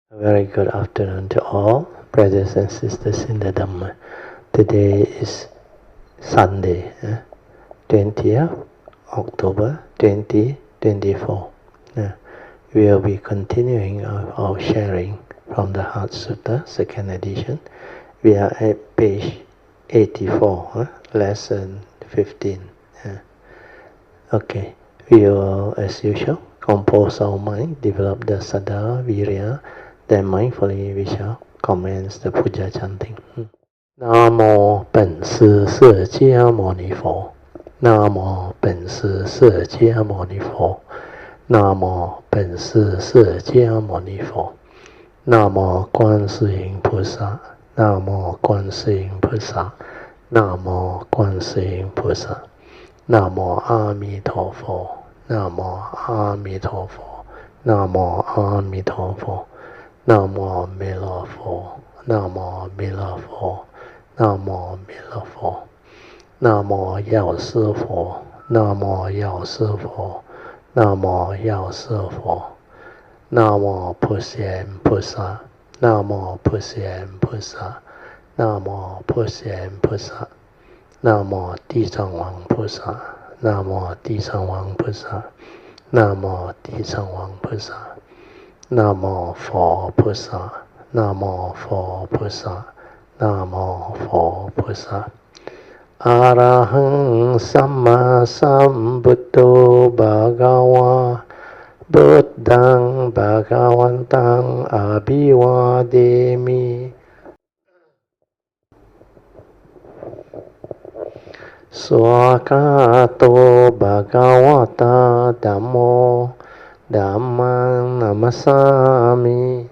A very good afternoon to all, brothers and sisters in the Dhamma. Today is Sunday, 20th October 2024. We will be continuing our sharing from the Heart Sutra, second edition. We are at page 84, lesson 15. Okay, we will, as usual, compose our mind, develop the Saddha, Virya, then mindfully we shall commence the Puja chanting. Namo 本师释迦牟尼佛。Namo 本师释迦牟尼佛。Namo 本师释迦牟尼佛。Namo 观世音菩萨。Namo 观世音菩萨。Namo 观世音菩萨。Namo 阿弥陀佛。Namo 阿弥陀佛。Namo 阿弥陀佛。南无弥勒佛，南无弥勒佛，南无弥勒佛，南无药师佛，南无药师佛，南无药师佛，南无普贤菩萨，南无普贤菩萨，南无普贤菩萨，南无地藏王菩萨，南无地藏王菩萨，南无地藏王菩萨。南无佛菩萨，南无佛菩萨，南无佛菩萨。阿拉亨萨玛萨布多巴嘎哇，布当巴嘎วันตัง阿比瓦德米。สวากาโตบะกะวะตาธัมโมDhamma namasami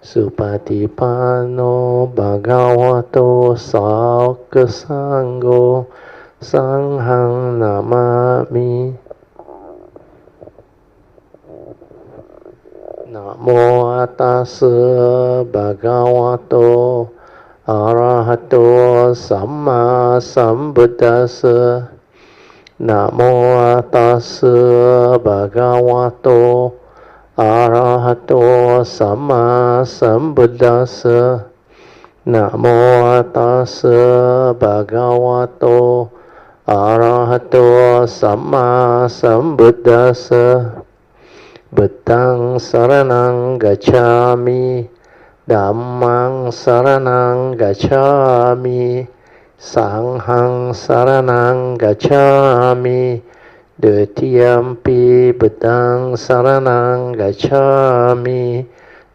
Supatipanno bhagavato sāka sangho sanghang namami Namo tassa bhagavato arahato samma sambuddhassa Namo tassa bhagavato arahato samma sambuddhassa Namo tassa bhagavato arahato samma sambuddhassa Buddhaṃ saranang gacchāmi Dhammaṃ saranang gacchāmi Sanghang saranang gacchāmi Dutiyampi buddhaṃ saranang gacchāmi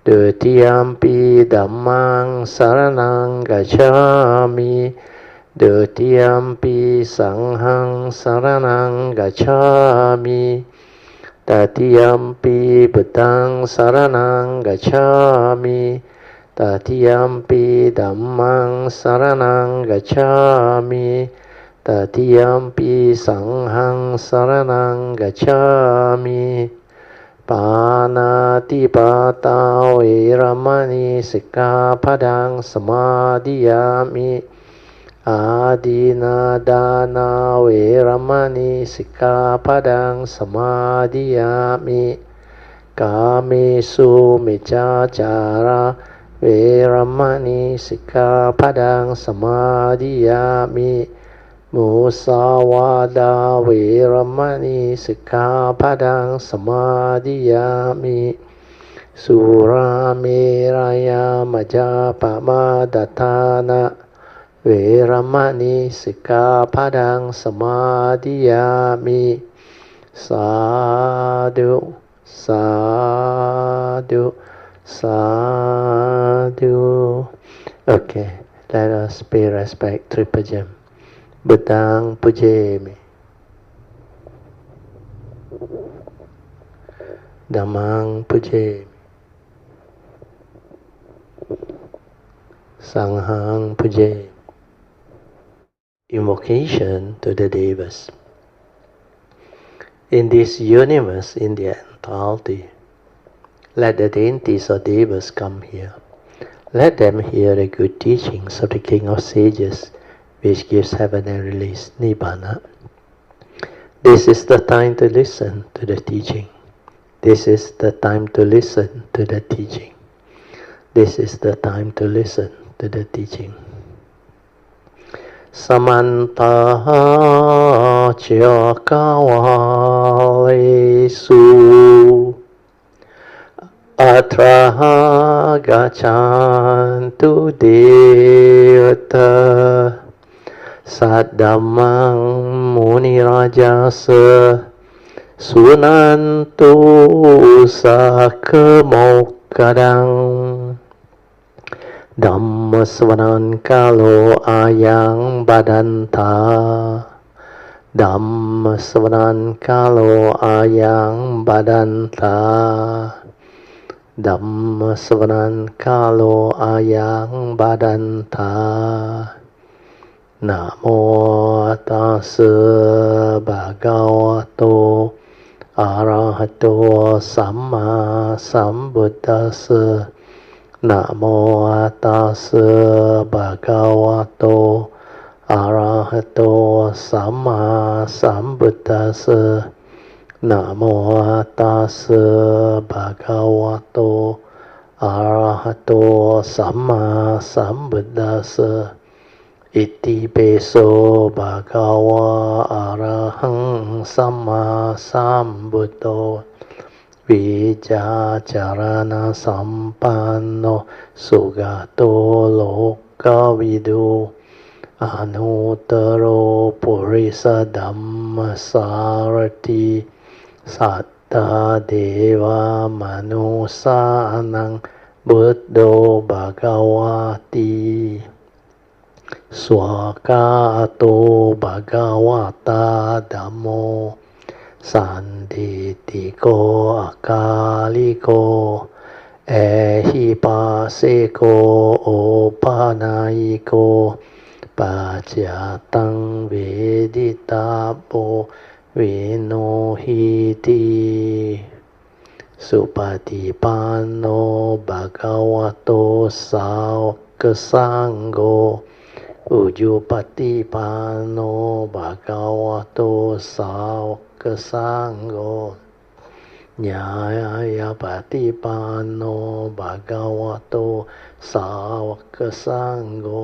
Dutiyampi dhammāṃ saranang gacchāmi Dutiyampi sanghang saranang gacchāmi Tatiyampi buddhaṃ saranang gacchāmi Tatiyampi dhammāṃ saranang gacchāmi Tatiyampi sanghang saranang gacchāmi Pānātipātā vairamani sikkhapadang samadhiyāmi Ādinādāna vairamani sikkhapadang samadhiyāmi Kāmesu miccacara Vairamani sikkhapadang samadhiyāmi Musāvādā vairamani sikkhapadang samadhiyāmi Surameraya majapamadatthana Vairamani sikkhapadang samadhiyāmi Sadhu, sadhu Sadhu. Okay, let us pay respect Triple Gem. Buddhaṃ pujemi. Dhammaṃ pujemi. Sanghang pujemi. Invocation to the Devas. In this universe, in the entirety, let the deities or Devas come here. Let them hear the good teachings of the King of Sages, which gives heaven and release Nibbana. This is the time to listen to the teaching. This is the time to listen to the teaching. This is the time to listen to the teaching. Samanta Chakavalesu Atra Gachantu Devata Saddhamang Munirajasa Sunantu Sakemokadang Dhamma Swanan Kalo Ayang Badanta Dhamma Swanan Kalo Ayang Badanta Dhamma Swanan Kalo Ayang Badanta Namo Tassa Bhagavato Arahato Samma Sambuddhassa Namo Tassa Bhagavato Arahato Samma Sambuddhassa Namo Tassa Bhagavato Arahato Samma Sambuddhassa Iti Peso Bhagava Arahang Samma Sambuddho Vijacharana Sampanno Sugato Lokavidu Anuttaro Purisa Dhammasarati Satta Deva Manusanang Buddho Bhagavati Swakato Bhagavata Dhammo Sanditiko Akaliko Ehipaseko Opanayiko Pachyatang Veditapo Vinohiti Supatipano Bhagavato Saukasangho Ujupatipano Bhagavato Saukasangho Nyayapatipano Bhagavato Saukasangho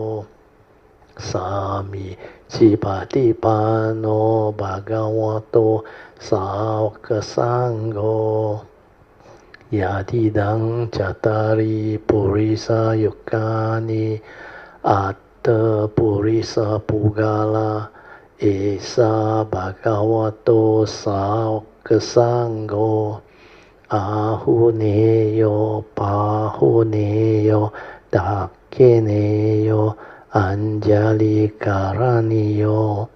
Sami Chipatipano Bhagavato Saukasangho Yadidang Chatari Purisa Yukani Atta Purisa Pugala Esa Bhagavato Saukasangho Ahuneyo Pahuneyo Dakeneyo Anjali Karaniyo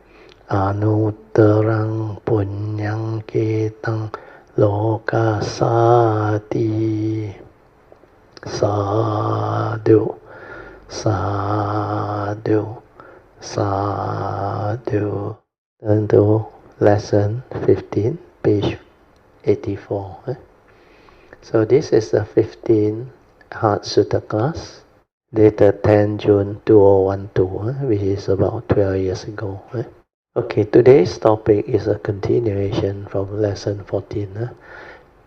Anuttarang Punyang Ketang Lokasati Sadhu Sadhu Sadhu. Turn to lesson 15, page 84. So this is the 15th Heart Sutra class, dated 10 June 2012, which is about 12 years ago. Okay, today's topic is a continuation from lesson 14.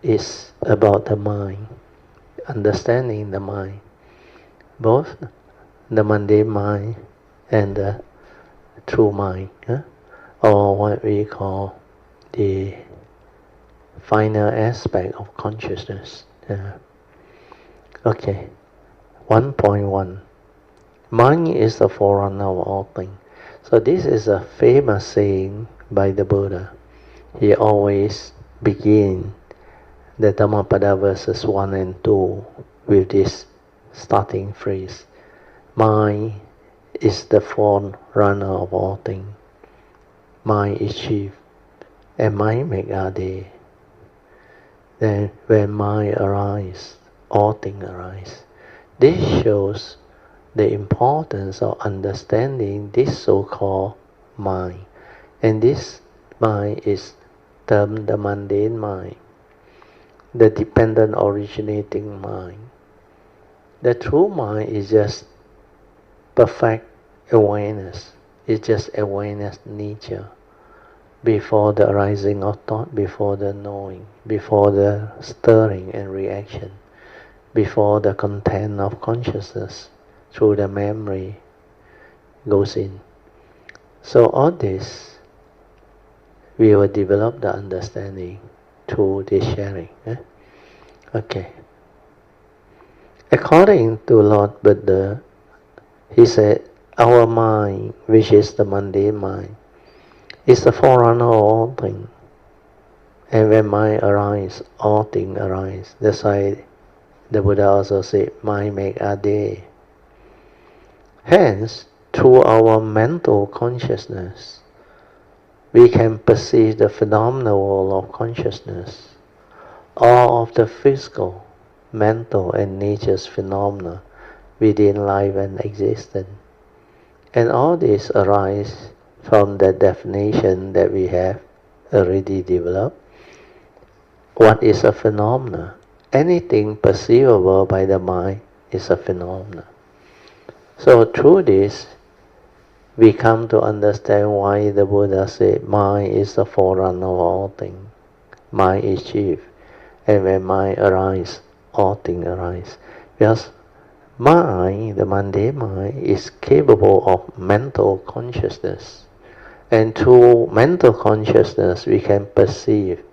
It's about the mind, understanding the mind, both the mundane mind and the true mind, or what we call the final aspect of consciousness. Okay, 1.1. Mind is the forerunner of all things. So this is a famous saying by the Buddha. He always begins the Dhammapada verses 1 and 2 with this starting phrase. Mind is the forerunner of all things. Mind is chief, and mind make our day. Then when mind arises, all things arise. This shows the importance of understanding this so-called mind. And this mind is termed the mundane mind, the dependent originating mind. The true mind is just perfect awareness. It's just awareness nature. before the arising of thought, before the knowing, before the stirring and reaction, before the content of consciousness through the memory goes in. So all this, we will develop the understanding through this sharing. Okay. According to Lord Buddha, he said, our mind, which is the mundane mind, is the forerunner of all things. And when mind arises, all things arise. That's why the Buddha also said, mind make a day. Hence, through our mental consciousness, we can perceive the phenomenal world of consciousness, all of the physical, mental, and nature's phenomena within life and existence. And all this arise from the definition that we have already developed. What is a phenomena? Anything perceivable by the mind is a phenomena. So through this, we come to understand why the Buddha said, mind is the forerunner of all things. Mind is chief. And when mind arises, all things arise. Because mind, the mundane mind, is capable of mental consciousness. And through mental consciousness, we can perceive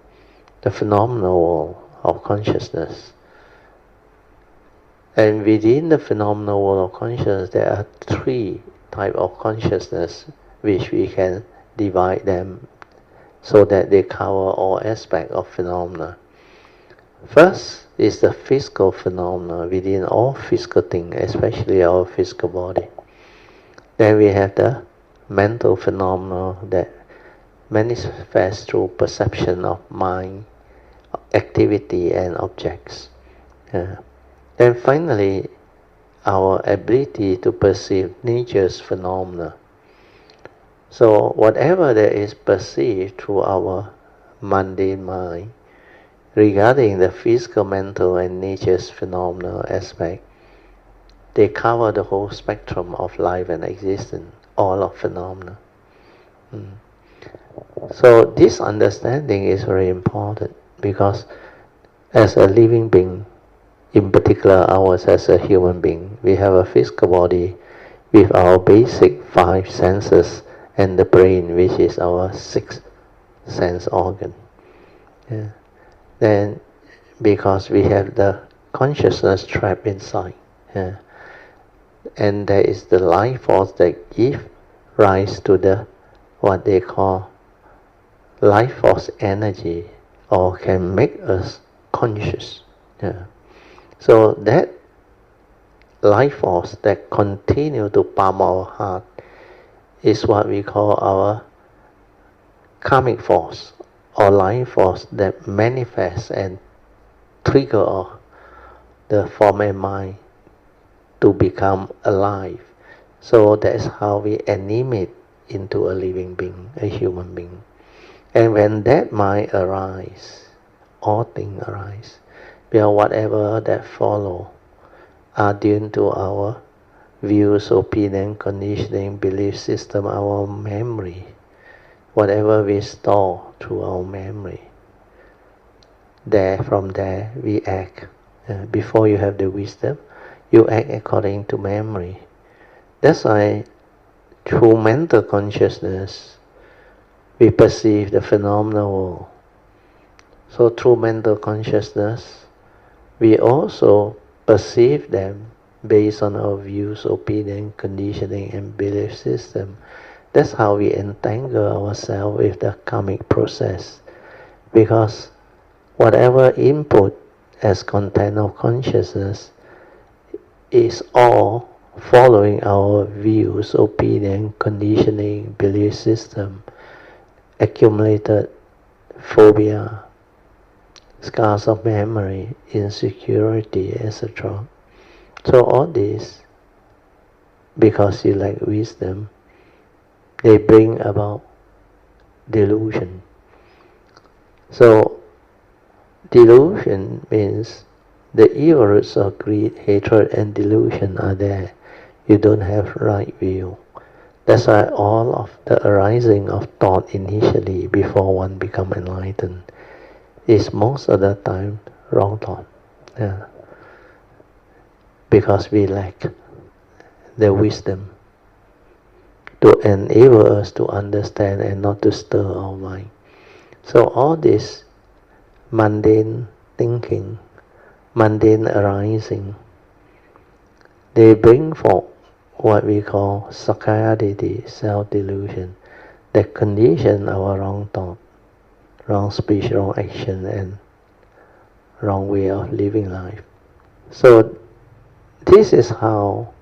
the phenomenal world of consciousness. And within the phenomenal world of consciousness, there are three types of consciousness which we can divide them so that they cover all aspects of phenomena. First is the physical phenomena within all physical things, especially our physical body. Then we have the mental phenomena that manifests through perception of mind, activity and objects. Then finally, our ability to perceive nature's phenomena. So whatever that is perceived through our mundane mind, regarding the physical, mental and nature's phenomenal aspect, they cover the whole spectrum of life and existence, all of phenomena. So this understanding is very important because as a living being, in particular ours as a human being, we have a physical body with our basic 5 senses and the brain, which is our 6th sense organ. Then because we have the consciousness trapped inside, and there is the life force that gives rise to the what they call life force energy, or can make us conscious. So that life force that continue to pump our heart is what we call our karmic force, or life force that manifests and trigger the form and mind to become alive. So that's how we animate into a living being, a human being. And when that mind arises, all things arise. Because whatever that follow are due to our views, opinion, conditioning, belief system, our memory. Whatever we store through our memory, from there we act. Before you have the wisdom, you act according to memory. That's why through mental consciousness, we perceive the phenomenal world. So through mental consciousness, we also perceive them based on our views, opinion, conditioning and belief system. That's how we entangle ourselves with the karmic process. Because whatever input as content of consciousness is all following our views, opinion, conditioning, belief system, accumulated phobia, scars of memory, insecurity, etc. So all this, because you lack wisdom, they bring about delusion. So delusion means the evil roots of greed, hatred and delusion are there. You don't have right view. That's why all of the arising of thought initially before one become enlightened is most of the time wrong thought. Yeah. Because we lack the wisdom to enable us to understand and not to stir our mind. So all this mundane thinking, mundane arising, they bring forth what we call sakayaditi, self-delusion, that condition our wrong thought, wrong speech, wrong action, and wrong way of living life. So this is how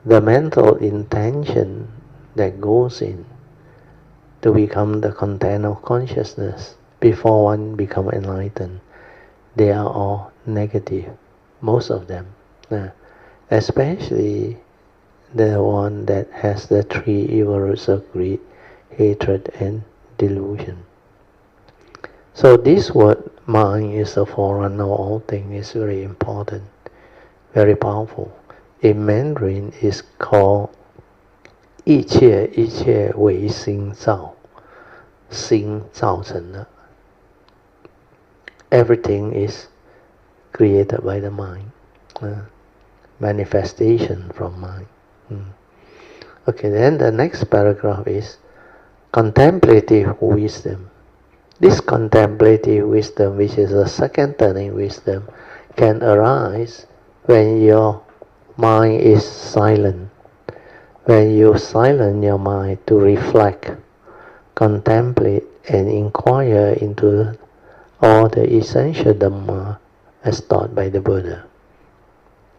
the mental intention that goes in to become the content of consciousness before one become enlightened, they are all negative, most of them. Especially the one that has the three evil roots of greed, hatred, and delusion. So this word mind is the forerunner of all things, is very important, very powerful. In Mandarin is called 一切一切为心造，心造成的。Everything is created by the mind, manifestation from mind. Okay, then the next paragraph is contemplative wisdom. This contemplative wisdom, which is the second turning wisdom, can arise when your mind is silent. When you silence your mind to reflect, contemplate, and inquire into all the essential Dhamma as taught by the Buddha.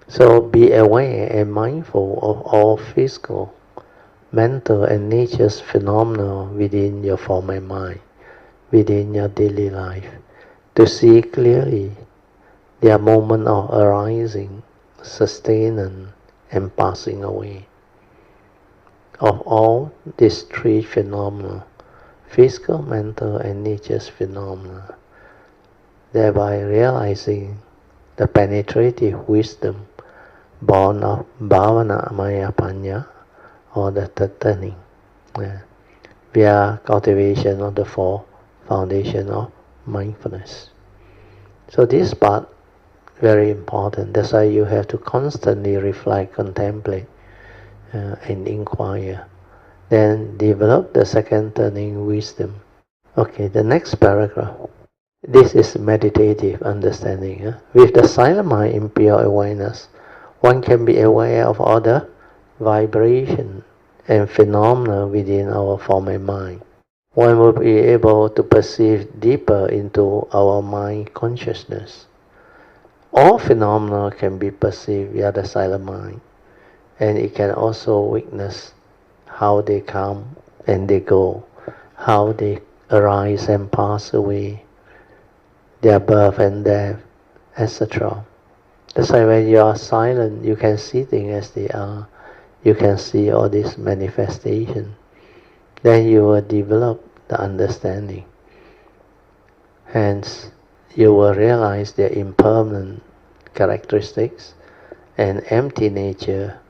So be aware and mindful of all physical, mental, and nature's phenomena within your form and mind, within your daily life, to see clearly their moment of arising, sustaining, and passing away. Of all these three phenomena, physical, mental, and nature's phenomena, thereby realizing the penetrative wisdom born of Bhavana Maya Panya, or the third turning, via cultivation of the four foundation of mindfulness. So this part, very important. That's why you have to constantly reflect, contemplate, and inquire. Then develop the second turning wisdom. Okay, the next paragraph. This is meditative understanding. With the silent mind in pure awareness, one can be aware of all the vibration and phenomena within our form and mind. One will be able to perceive deeper into our mind consciousness. All phenomena can be perceived via the silent mind, and it can also witness how they come and they go, how they arise and pass away, their birth and death, etc. That's why when you are silent, you can see things as they are. You can see all this manifestation. Then you will develop the understanding. Hence, you will realize their impermanent characteristics and empty nature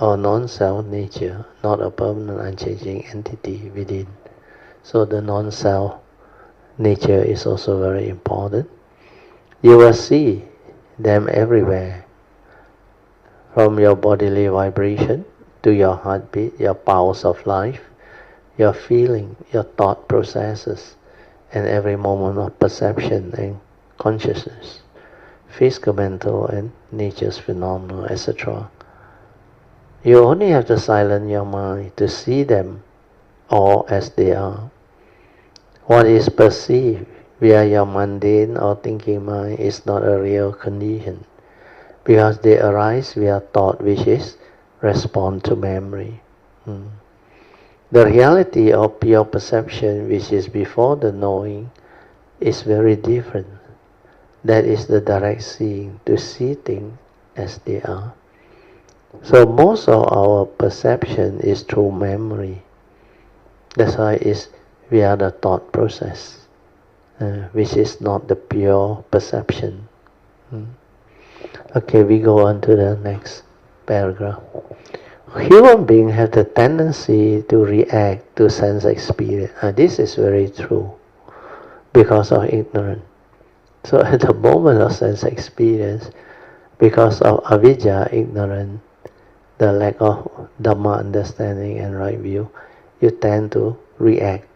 or non-self nature, not a permanent unchanging entity within. So the non-self nature is also very important. You will see them everywhere, from your bodily vibration to your heartbeat, your pulse of life, your feeling, your thought processes, and every moment of perception and consciousness, physical, mental, and nature's phenomena, etc. You only have to silence your mind to see them all as they are. What is perceived via your mundane or thinking mind is not a real condition, because they arise via thought, which is respond to memory. The reality of pure perception, which is before the knowing, is very different. That is the direct seeing, to see things as they are. So most of our perception is through memory. That's why it's via the thought process, which is not the pure perception. Okay, we go on to the next paragraph. Human beings have the tendency to react to sense experience. This is very true because of ignorance. So at the moment of sense experience, because of avidya, ignorance, the lack of Dhamma understanding and right view, you tend to react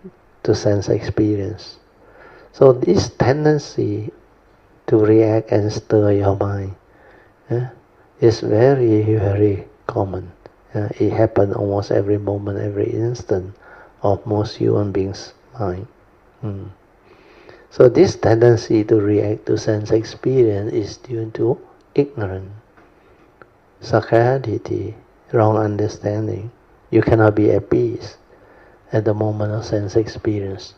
to sense experience. So this tendency to react and stir your mind is very, very common. It happens almost every moment, every instant of most human beings' mind. So this tendency to react to sense experience is due to ignorance, sakkayaditthi, wrong understanding. You cannot be at peace at the moment of sense experience.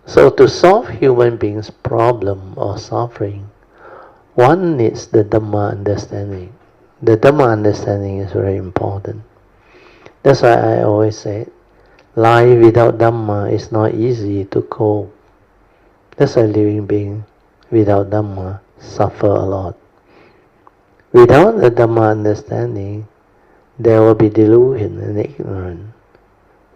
So to solve human beings' problem or suffering, one needs the Dhamma understanding. The Dhamma understanding is very important. That's why I always say, life without Dhamma is not easy to cope. That's why living beings without Dhamma suffer a lot. Without the Dhamma understanding, there will be delusion and ignorance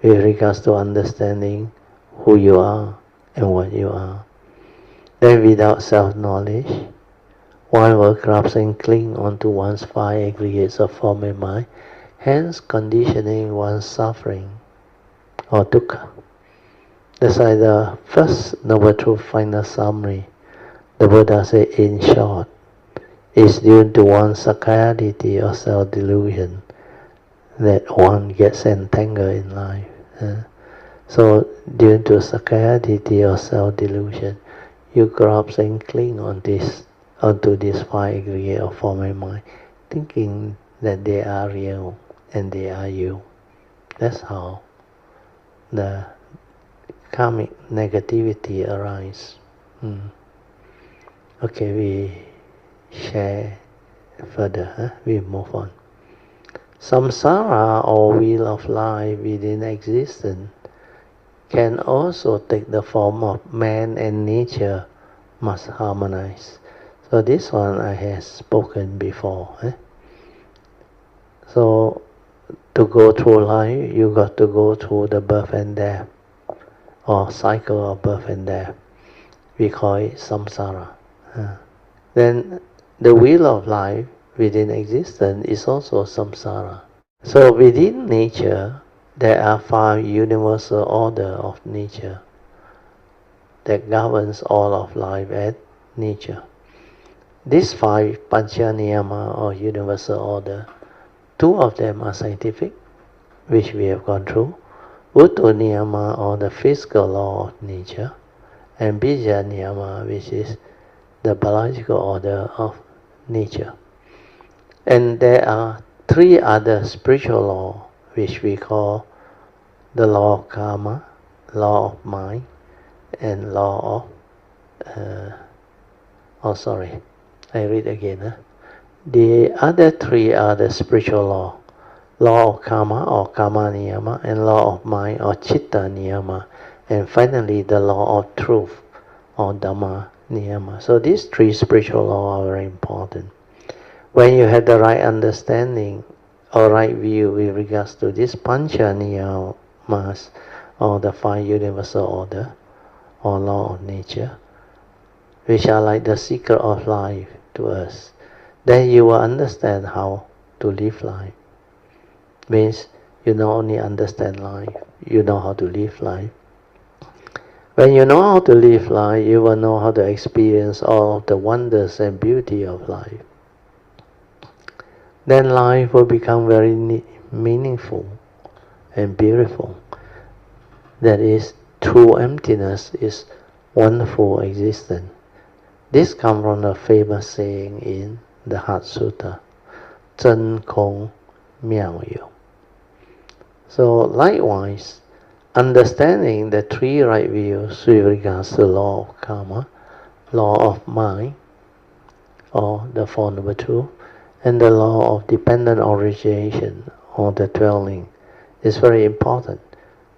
with regards to understanding who you are and what you are. Then without self-knowledge, one will grasp and cling onto one's five aggregates of form and mind, hence conditioning one's suffering or dukkha. That's why the first Noble Truth final summary, the Buddha said in short, is due to one's sakkayaditthi or self-delusion that one gets entangled in life. So due to sakkayaditthi or self-delusion, you grasp and cling onto this five aggregate of form and mind, thinking that they are real and they are you. That's how the karmic negativity arises. Okay, we share further. We move on. Samsara or wheel of life within existence can also take the form of man and nature must harmonize. So this one I have spoken before. So to go through life, you got to go through the birth and death, or cycle of birth and death. We call it samsara. Then the wheel of life within existence is also samsara. So within nature, there are five universal order of nature that governs all of life and nature. These five pancha niyama or universal order, two of them are scientific, which we have gone through, Uttu niyama or the physical law of nature, and bija niyama, which is the biological order of nature. And there are three other spiritual laws, which we call the law of karma, law of mind, and law of I read again. The other three are the spiritual law of karma or karma niyama, and law of mind or chitta niyama, and finally the law of truth or dhamma niyama. So these three spiritual laws are very important. When you have the right understanding or right view with regards to this pancha niyamas or the five universal order or law of nature, which are like the secret of life to us, then you will understand how to live life. Means you not only understand life, you know how to live life. When you know how to live life, you will know how to experience all of the wonders and beauty of life. Then life will become very meaningful and beautiful. That is, true emptiness is wonderful existence. This comes from a famous saying in the Heart Sutra, 真空妙有. So likewise, understanding the three right views with regards to law of karma, law of mind, or the Four Noble Truths, and the law of dependent origination, or the 12 links, is very important.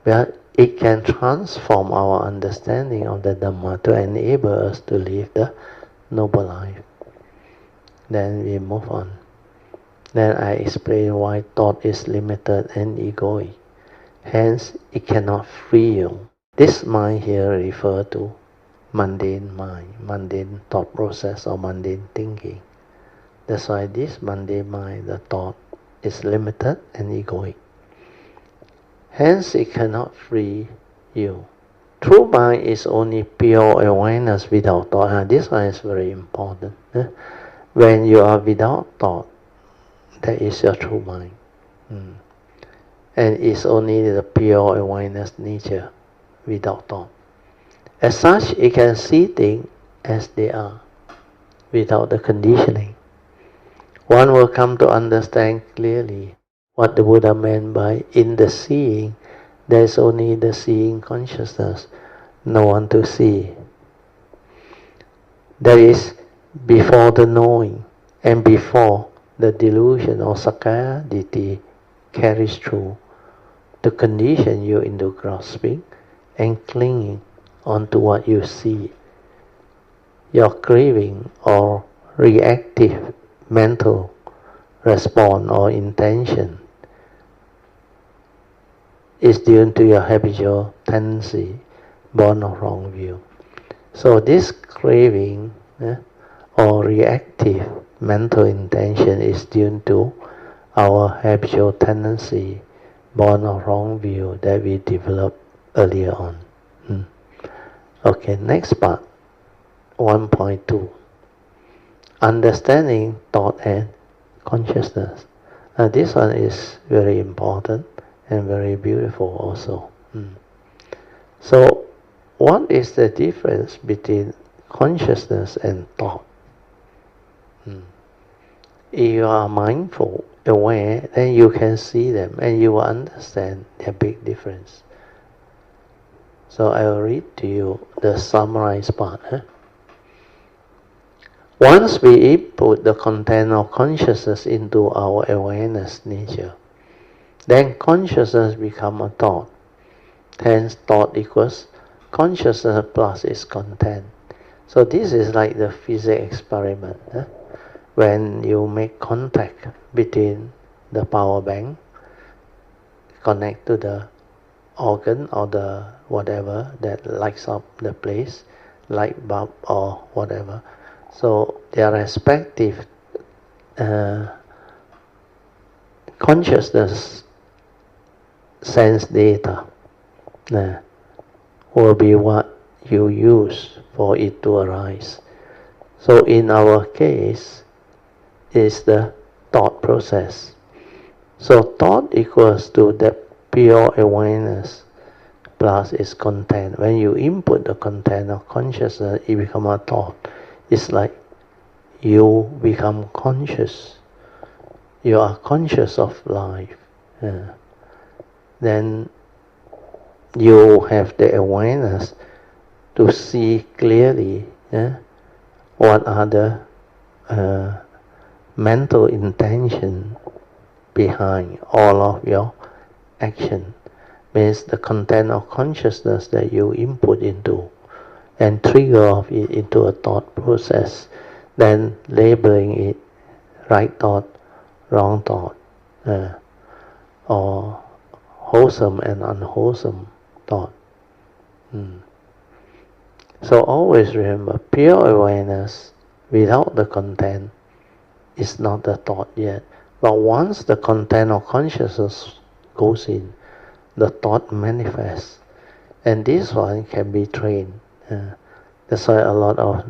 But it can transform our understanding of the Dhamma to enable us to live the noble life. Then we move on. Then I explain why thought is limited and egoic. Hence, it cannot free you. This mind here refer to mundane mind, mundane thought process or mundane thinking. That's why this mundane mind, the thought, is limited and egoic. Hence, it cannot free you. True mind is only pure awareness without thought. This one is very important. When you are without thought, that is your true mind. And it's only the pure awareness nature without thought. As such, it can see things as they are, without the conditioning. One will come to understand clearly what the Buddha meant by in the seeing, there is only the seeing consciousness, no one to see. That is before the knowing and before the delusion or sakkaya ditthi carries through to condition you into grasping and clinging onto what you see. Your craving or reactive mental response or intention is due to your habitual tendency born of wrong view. So this craving or reactive mental intention is due to our habitual tendency born of wrong view that we developed earlier on. Okay, next part, 1.2. Understanding thought and consciousness. This one is very important and very beautiful also. So, what is the difference between consciousness and thought? If you are mindful, aware, then you can see them and you will understand their big difference. So I will read to you the summarized part. Once we input the content of consciousness into our awareness nature, then consciousness becomes a thought. Hence, thought equals consciousness plus its content. So this is like the physics experiment. When you make contact between the power bank, connect to the organ or the whatever that lights up the place, light bulb or whatever. So their respective consciousness sense data will be what you use for it to arise. So in our case, is the thought process. So thought equals to the pure awareness plus its content. When you input the content of consciousness, it becomes a thought. It's like you become conscious. You are conscious of life. Then you have the awareness to see clearly what are the mental intention behind all of your action. Means the content of consciousness that you input into and trigger of it into a thought process, then labeling it right thought, wrong thought, or wholesome and unwholesome thought. So always remember, pure awareness without the content is not the thought yet. But once the content of consciousness goes in, the thought manifests. And this one can be trained. That's why a lot of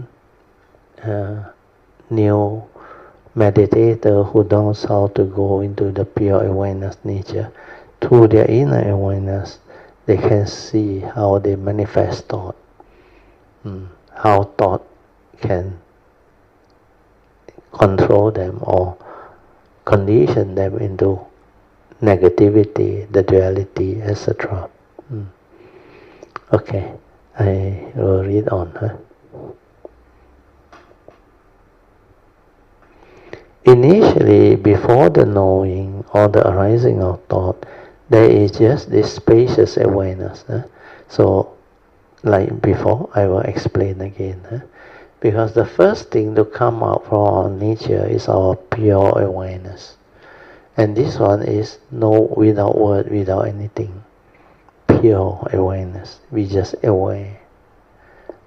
new meditators who knows how to go into the pure awareness nature, through their inner awareness, they can see how they manifest thought. How thought can control them or condition them into negativity, the duality, etc. Okay, I will read on. Initially, before the knowing or the arising of thought, there is just this spacious awareness. So, like before, I will explain again. Because the first thing to come out from our nature is our pure awareness. And this one is no without word, without anything. Pure awareness. We just aware.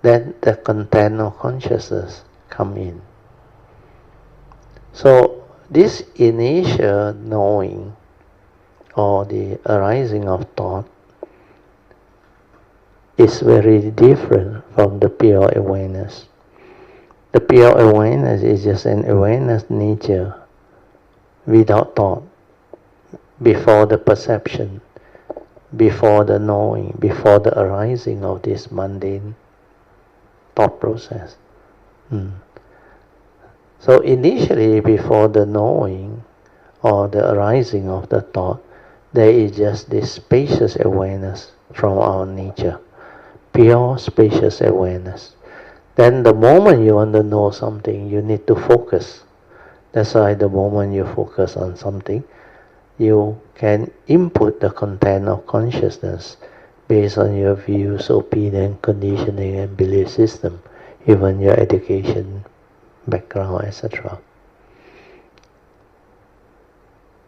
Then the content of consciousness come in. So this initial knowing or the arising of thought is very different from the pure awareness. The pure awareness is just an awareness nature without thought, before the perception, before the knowing, before the arising of this mundane thought process. So initially, before the knowing or the arising of the thought, there is just this spacious awareness from our nature, pure spacious awareness. Then the moment you want to know something, you need to focus. That's why the moment you focus on something, you can input the content of consciousness based on your views, opinion, conditioning, and belief system, even your education, background, etc.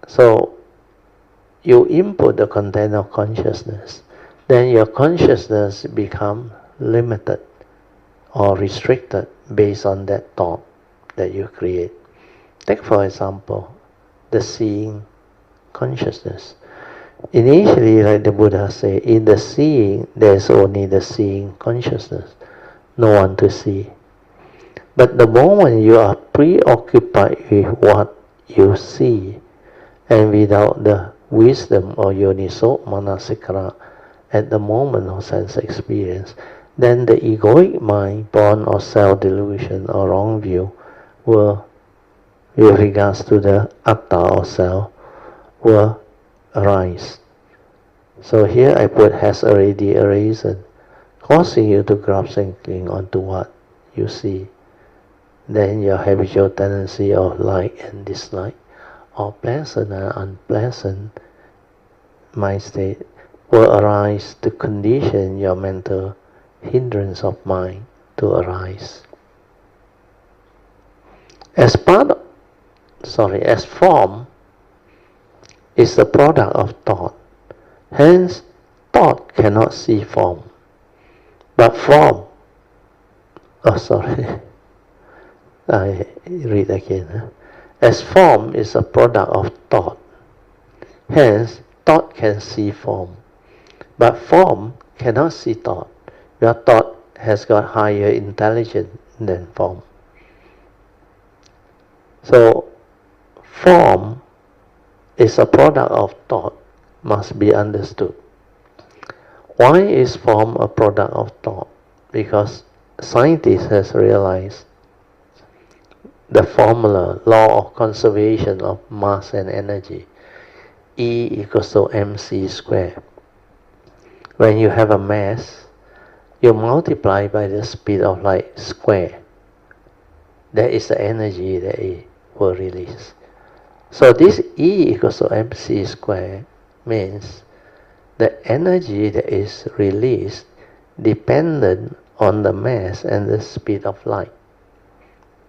So, you input the content of consciousness, then your consciousness become limited or restricted based on that thought that you create. Take for example, the seeing consciousness. Initially, like the Buddha said, in the seeing, there's only the seeing consciousness, no one to see. But the moment you are preoccupied with what you see, and without the wisdom or yoniso manasikara at the moment of sense experience, then the egoic mind, born of self-delusion or wrong view, will, with regards to the atta or self, will arise. So here I put has already arisen, causing you to grasp and cling onto what you see. Then your habitual tendency of like and dislike, or pleasant and unpleasant mind state, will arise to condition your mental hindrance of mind to arise. As form is the product of thought. Hence, thought cannot see form. But form, I read again. As form is a product of thought. Hence, thought can see form. But form cannot see thought. Your thought has got higher intelligence than form. So, form is a product of thought, must be understood. Why is form a product of thought? Because scientists has realized the formula, law of conservation of mass and energy, E equals to mc squared. When you have a mass, you multiply by the speed of light square. That is the energy that it will release. So this E equals to mc squared means the energy that is released dependent on the mass and the speed of light.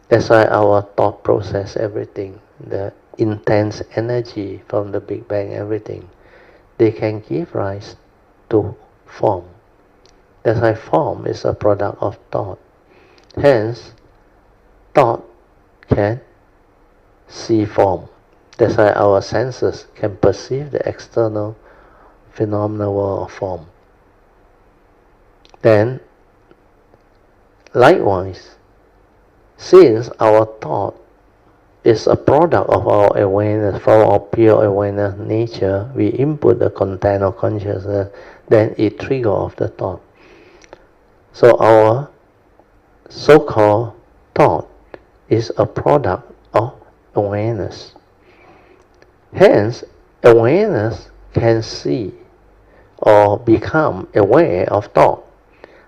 That's why our thought process, everything, the intense energy from the Big Bang, everything, they can give rise to form. That's why form is a product of thought. Hence, thought can see form. That's why our senses can perceive the external phenomenal world of form. Then, likewise, since our thought is a product of our awareness, from our pure awareness nature, we input the content of consciousness, then it triggers off the thought. So our so-called thought is a product of awareness. Hence, awareness can see or become aware of thought.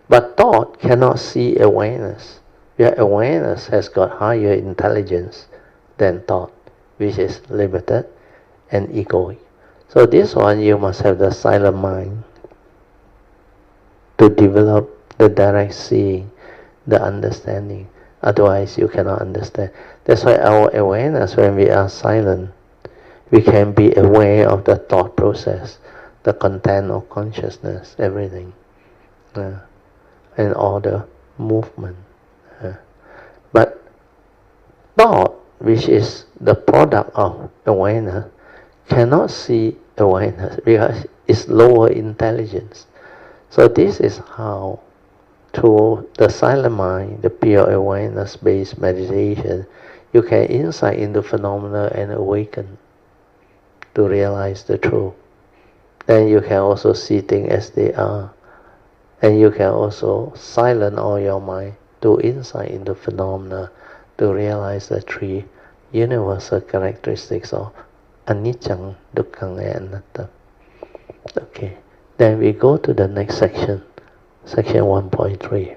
But thought cannot see awareness. Your awareness has got higher intelligence than thought, which is limited and egoic. So this one you must have the silent mind to develop the direct seeing, the understanding. Otherwise you cannot understand. That's why our awareness, when we are silent, We can be aware of the thought process, the content of consciousness, everything, and all the movement. But thought, which is the product of awareness, cannot see awareness because it's lower intelligence. So this is how, through the silent mind, the pure awareness-based meditation, you can insight into phenomena and awaken to realize the truth. Then you can also see things as they are. And you can also silence all your mind to insight into phenomena to realize the three universal characteristics of anicca, dukkha, and anatta. Okay, then we go to the next section, section 1.3.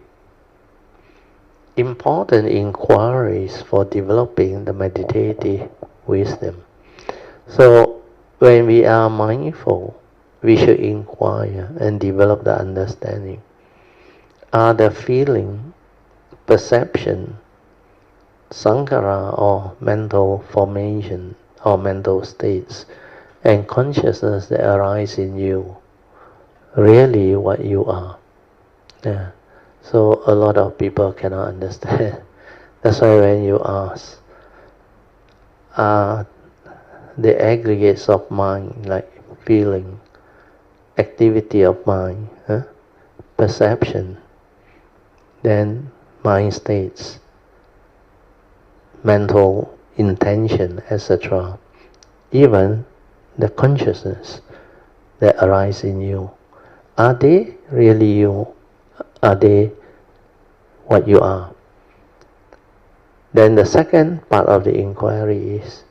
Important inquiries for developing the meditative wisdom. So, when we are mindful, we should inquire and develop the understanding. Are the feeling, perception, sankhara or mental formation or mental states and consciousness that arise in you really what you are? Yeah. So a lot of people cannot understand. That's why when you ask, are the aggregates of mind like feeling, activity of mind, perception, then mind states, mental intention, etc. Even the consciousness that arise in you, are they really you? Are they what you are? Then the second part of the inquiry is,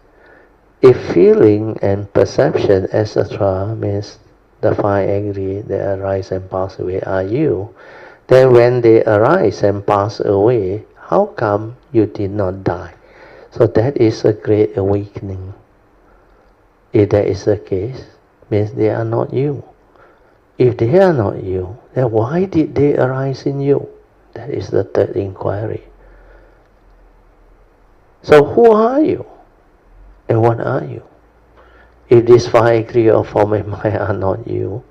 if feeling and perception, etc. means the five aggregates that arise and pass away are you, then when they arise and pass away, how come you did not die? So that is a great awakening. If that is the case, means they are not you. If they are not you, then why did they arise in you? That is the third inquiry. So who are you? And what are you? If these five aggregates of form and mind are not you,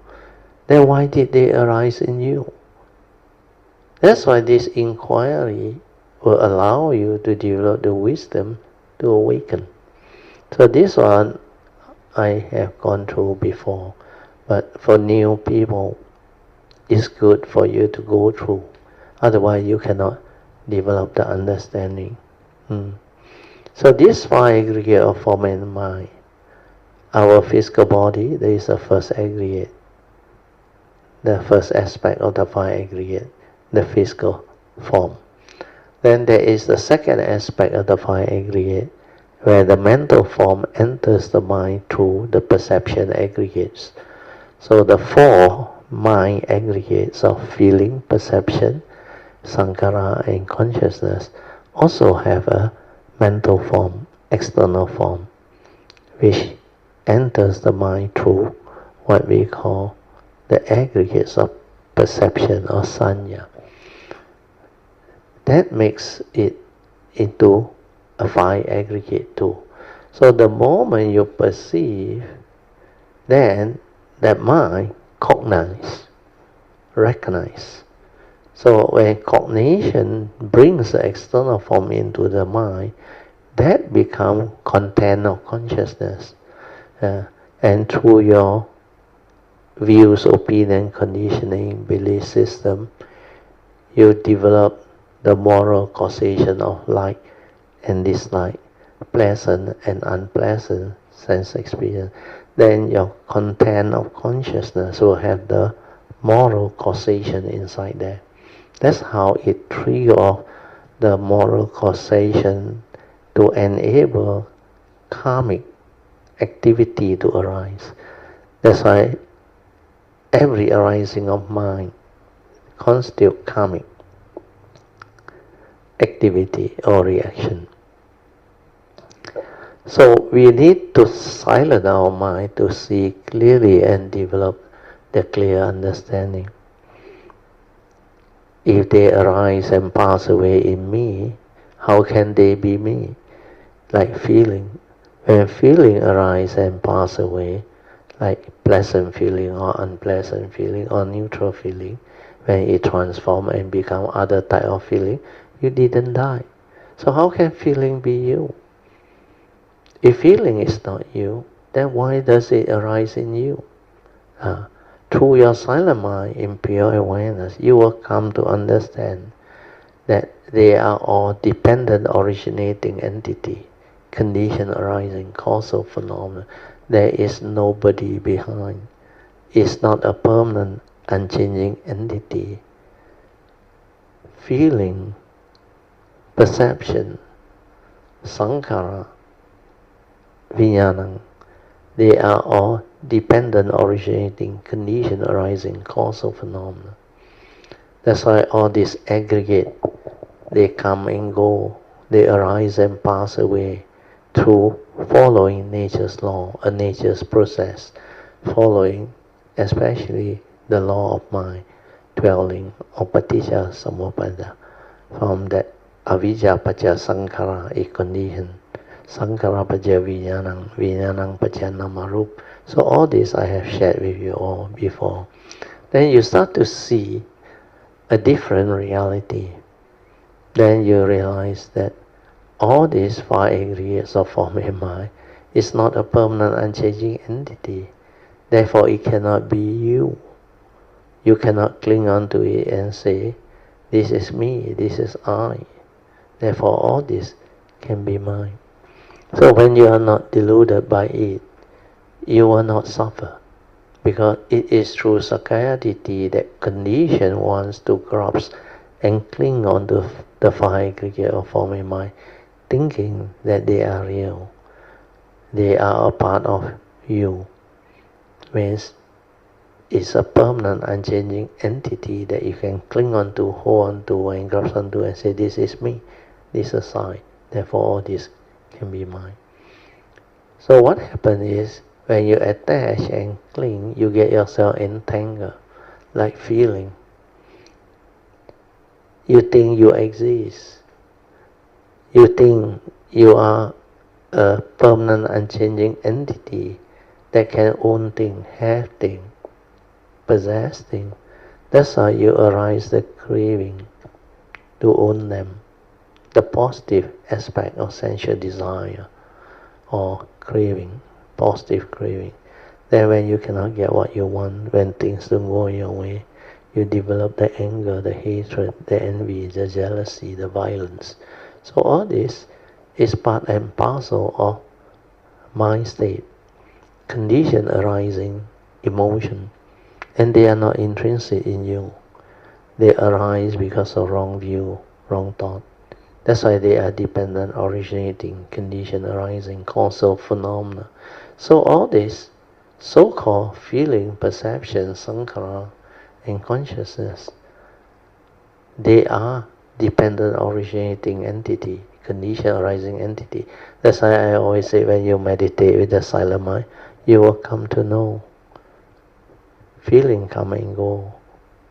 then why did they arise in you? That's why this inquiry will allow you to develop the wisdom to awaken. So this one I have gone through before, but for new people, it's good for you to go through. Otherwise, you cannot develop the understanding. So this five aggregate of form and mind, our physical body, there is a first aggregate, the first aspect of the five aggregate, the physical form. Then there is the second aspect of the five aggregate, where the mental form enters the mind through the perception aggregates. So the four mind aggregates of feeling, perception, sankhara, and consciousness also have a mental form, external form, which enters the mind through what we call the aggregates of perception or sanya. That makes it into a five aggregate too. So the moment you perceive, then that mind cognize, recognize. So when cognition brings the external form into the mind, that becomes content of consciousness. And through your views, opinion, conditioning, belief system, you develop the moral causation of like and dislike, pleasant and unpleasant sense experience. Then your content of consciousness will have the moral causation inside there. That's how it triggers the moral causation to enable karmic activity to arise. That's why every arising of mind constitutes karmic activity or reaction. So we need to silence our mind to see clearly and develop the clear understanding. If they arise and pass away in me, how can they be me? Like feeling. When feeling arise and pass away, like pleasant feeling or unpleasant feeling or neutral feeling, when it transforms and become other type of feeling, you didn't die. So how can feeling be you? If feeling is not you, then why does it arise in you? Through your silent mind in pure awareness, you will come to understand that they are all dependent originating entity, condition arising, causal phenomena. There is nobody behind. It's not a permanent, unchanging entity. Feeling, perception, sankhara, vijnana, they are all dependent originating, condition arising, causal phenomena. That's why all these aggregate, they come and go, they arise and pass away through following nature's law, a nature's process, following especially the law of mind, dwelling of paticca samuppada, from that avijja pacha sankhara, a condition, sankhara pacha vijnanam, vijnanam pacha namarup. So all this I have shared with you all before. Then you start to see a different reality. Then you realize that all these five aggregates of form and mind is not a permanent unchanging entity. Therefore it cannot be you. You cannot cling on to it and say, this is me, this is I. Therefore all this can be mine. So when you are not deluded by it, you will not suffer. Because it is through Sakayaditi that condition wants to grasp and cling on to the five aggregate of form and mind, thinking that they are real. They are a part of you. Means it's a permanent, unchanging entity that you can cling on to, hold on to, and grasp onto and say, this is me, this is I. Therefore all this can be mine. So what happens is, when you attach and cling, you get yourself entangled, like feeling. You think you exist. You think you are a permanent, unchanging entity that can own things, have things, possess things. That's how you arise the craving to own them, the positive aspect of sensual desire or craving. Positive craving. Then when you cannot get what you want, when things don't go your way, you develop the anger, the hatred, the envy, the jealousy, the violence. So all this is part and parcel of mind state, condition arising, emotion, and they are not intrinsic in you. They arise because of wrong view, wrong thought. That's why they are dependent, originating, condition arising, causal phenomena. So all this so-called feeling, perception, sankhara, and consciousness, they are dependent originating entity, condition arising entity. That's why I always say, when you meditate with the silent mind, you will come to know. Feeling come and go,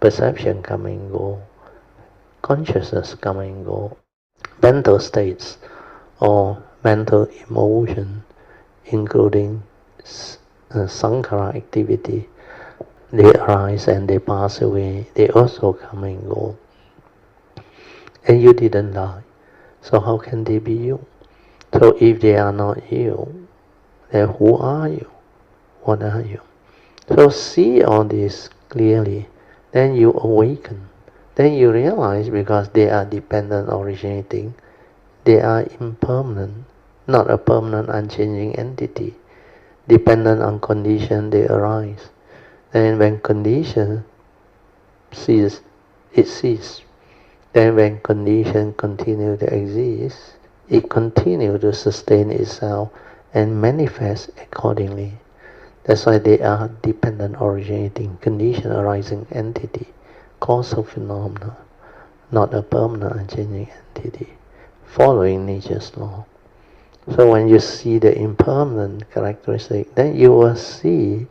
perception come and go, consciousness come and go, mental states or mental emotion, including sankhara activity, they arise and they pass away, they also come and go. And you didn't die, so how can they be you? So if they are not you, then who are you? What are you? So see all this clearly, then you awaken. Then you realize, because they are dependent originating, they are impermanent, not a permanent unchanging entity. Dependent on condition, they arise. Then when condition ceases, it ceases. Then when condition continue to exist, it continue to sustain itself and manifest accordingly. That's why they are dependent originating, condition arising entity, causal phenomena, not a permanent unchanging entity, following nature's law. So when you see the impermanent characteristic, then you will see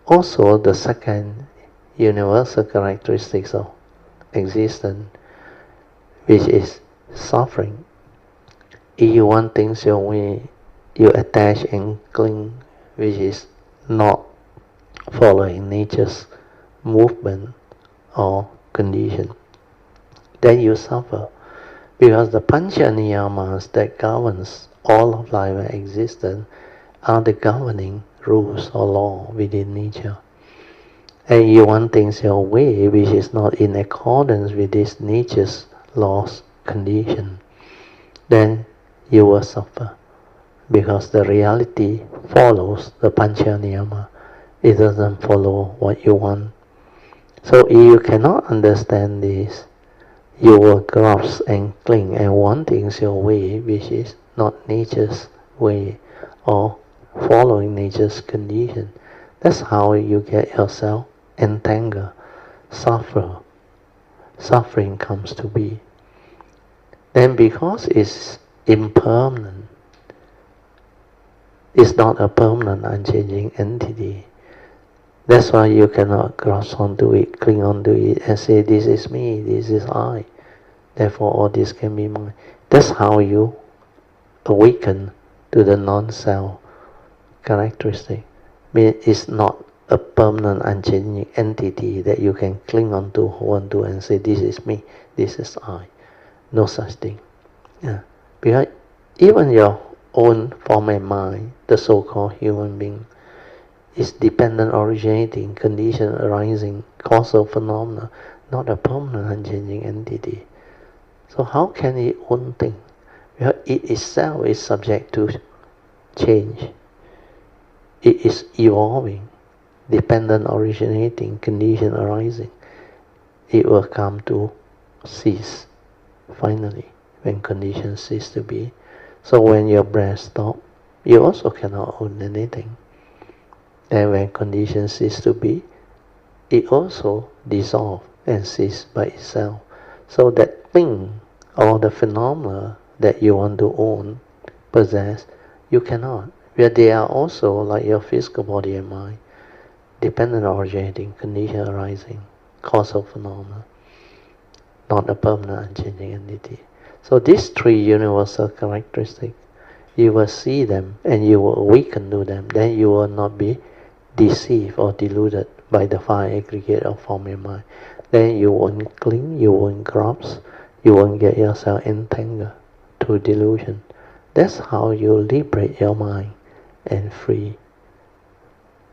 also the second universal characteristics of existence, which is suffering. If you want things your way, you attach and cling, which is not following nature's movement or condition, then you suffer. Because the pancha niyamas that governs all of life and existence are the governing rules or law within nature. And you want things your way which is not in accordance with this nature's laws condition, then you will suffer. Because the reality follows the pancha niyama. It doesn't follow what you want. So if you cannot understand this, you will grasp and cling and want things your way, which is not nature's way or following nature's condition. That's how you get yourself entangled, suffering comes to be. Then because it's impermanent, it's not a permanent, unchanging entity. That's why you cannot grasp onto it, cling onto it, and say, this is me, this is I. Therefore, all this can be mine. That's how you awaken to the non-self characteristic. It's not a permanent, unchanging entity that you can cling onto, hold onto, and say, this is me, this is I. No such thing. Yeah. Because even your own form and mind, the so-called human being, is dependent, originating, condition arising, causal phenomena, not a permanent, unchanging entity. So how can it own thing? Because it itself is subject to change. It is evolving, dependent, originating, condition arising. It will come to cease, finally, when conditions cease to be. So when your breath stops, you also cannot own anything. And when conditions cease to be, it also dissolves and ceases by itself. So that thing or the phenomena that you want to own, possess, you cannot. Where they are also, like your physical body and mind, dependent, originating, condition arising, causal phenomena, not a permanent, unchanging entity. So these three universal characteristics, you will see them and you will awaken to them. Then you will not be deceived or deluded by the five aggregate of form and mind. Then you won't cling, you won't grasp, you won't get yourself entangled to delusion. That's how you liberate your mind and free.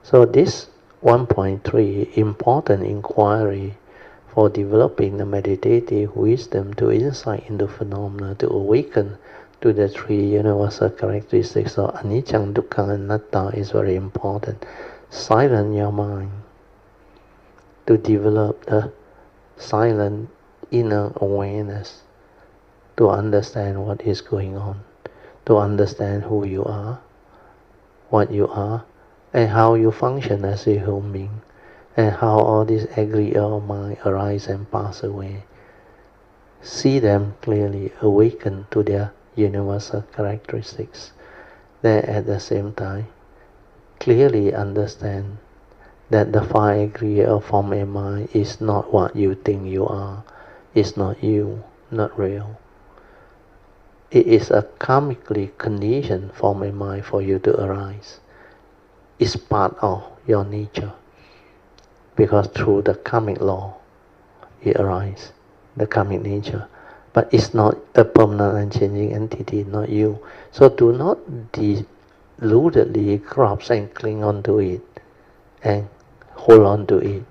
So this 1.3 important inquiry for developing the meditative wisdom to insight into phenomena, to awaken to the three universal characteristics of anicca, dukkha, and anatta is very important. Silence your mind to develop the silent inner awareness, to understand what is going on, to understand who you are, what you are, and how you function as a human being, and how all these aggregate of mind arise and pass away. See them clearly, awaken to their universal characteristics. Then at the same time, clearly understand that the five aggregate of form and mind is not what you think you are. It's not you, not real. It is a karmically conditioned form and mind for you to arise. It's part of your nature. Because through the karmic law, it arises, the karmic nature. But it's not a permanent, unchanging entity, not you. So do not deludedly grasp and cling onto it and hold on to it.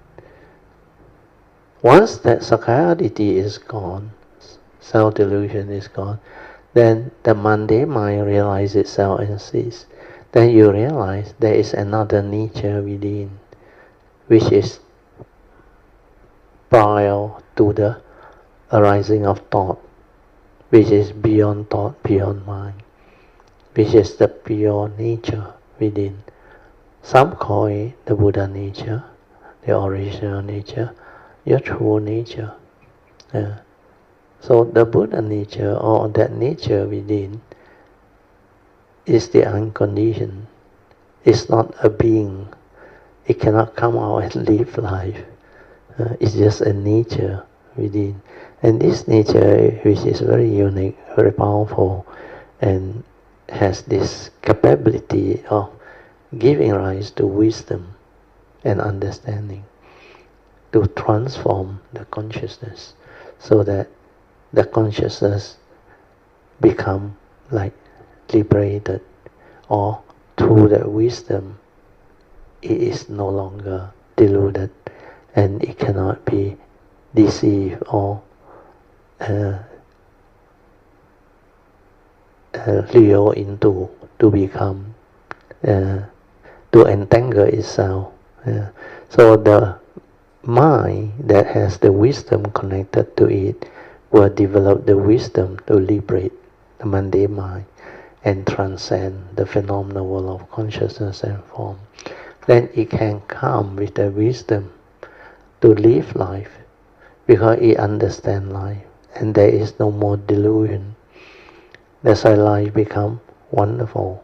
Once that sakkayaditthi is gone, self-delusion is gone, then the mundane mind realizes itself and ceases. Then you realize there is another nature within, which is prior to the arising of thought, which is beyond thought, beyond mind, which is the pure nature within. Some call it the Buddha nature, the original nature, your true nature. So the Buddha nature, or that nature within, is the unconditioned. It's not a being. It cannot come out and live life. It's just a nature within. And this nature, which is very unique, very powerful, and has this capability of giving rise to wisdom and understanding to transform the consciousness so that the consciousness become like liberated, or through the wisdom it is no longer deluded and it cannot be deceived or lure into to become to entangle itself. So the mind that has the wisdom connected to it will develop the wisdom to liberate the mundane mind and transcend the phenomenal world of consciousness and form. Then it can come with the wisdom to live life because it understands life and there is no more delusion. That's why life becomes wonderful.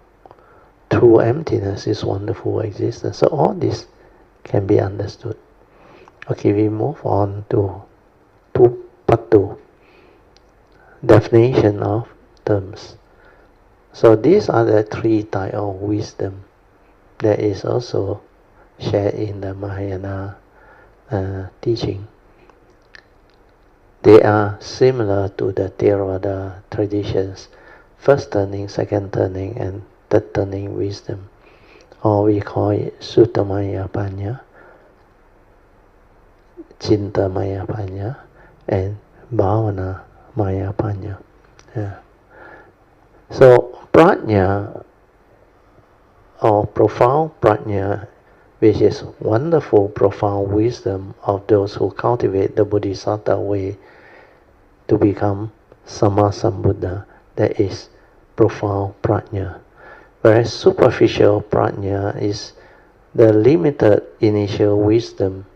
True emptiness is wonderful existence. So all this can be understood. Okay, we move on to part 2. Definition of terms. So these are the 3 types of wisdom that is also shared in the Mahayana teaching. They are similar to the Theravada traditions, first turning, second turning, and third turning wisdom, or we call it Suttamaya Panya, Chintamaya Panya, and Bhavana Maya Panya. So Prajna, or profound Prajna, which is wonderful profound wisdom of those who cultivate the Bodhisattva way to become Sammasambuddha, that is profound Prajna. Whereas superficial Prajna is the limited initial wisdom,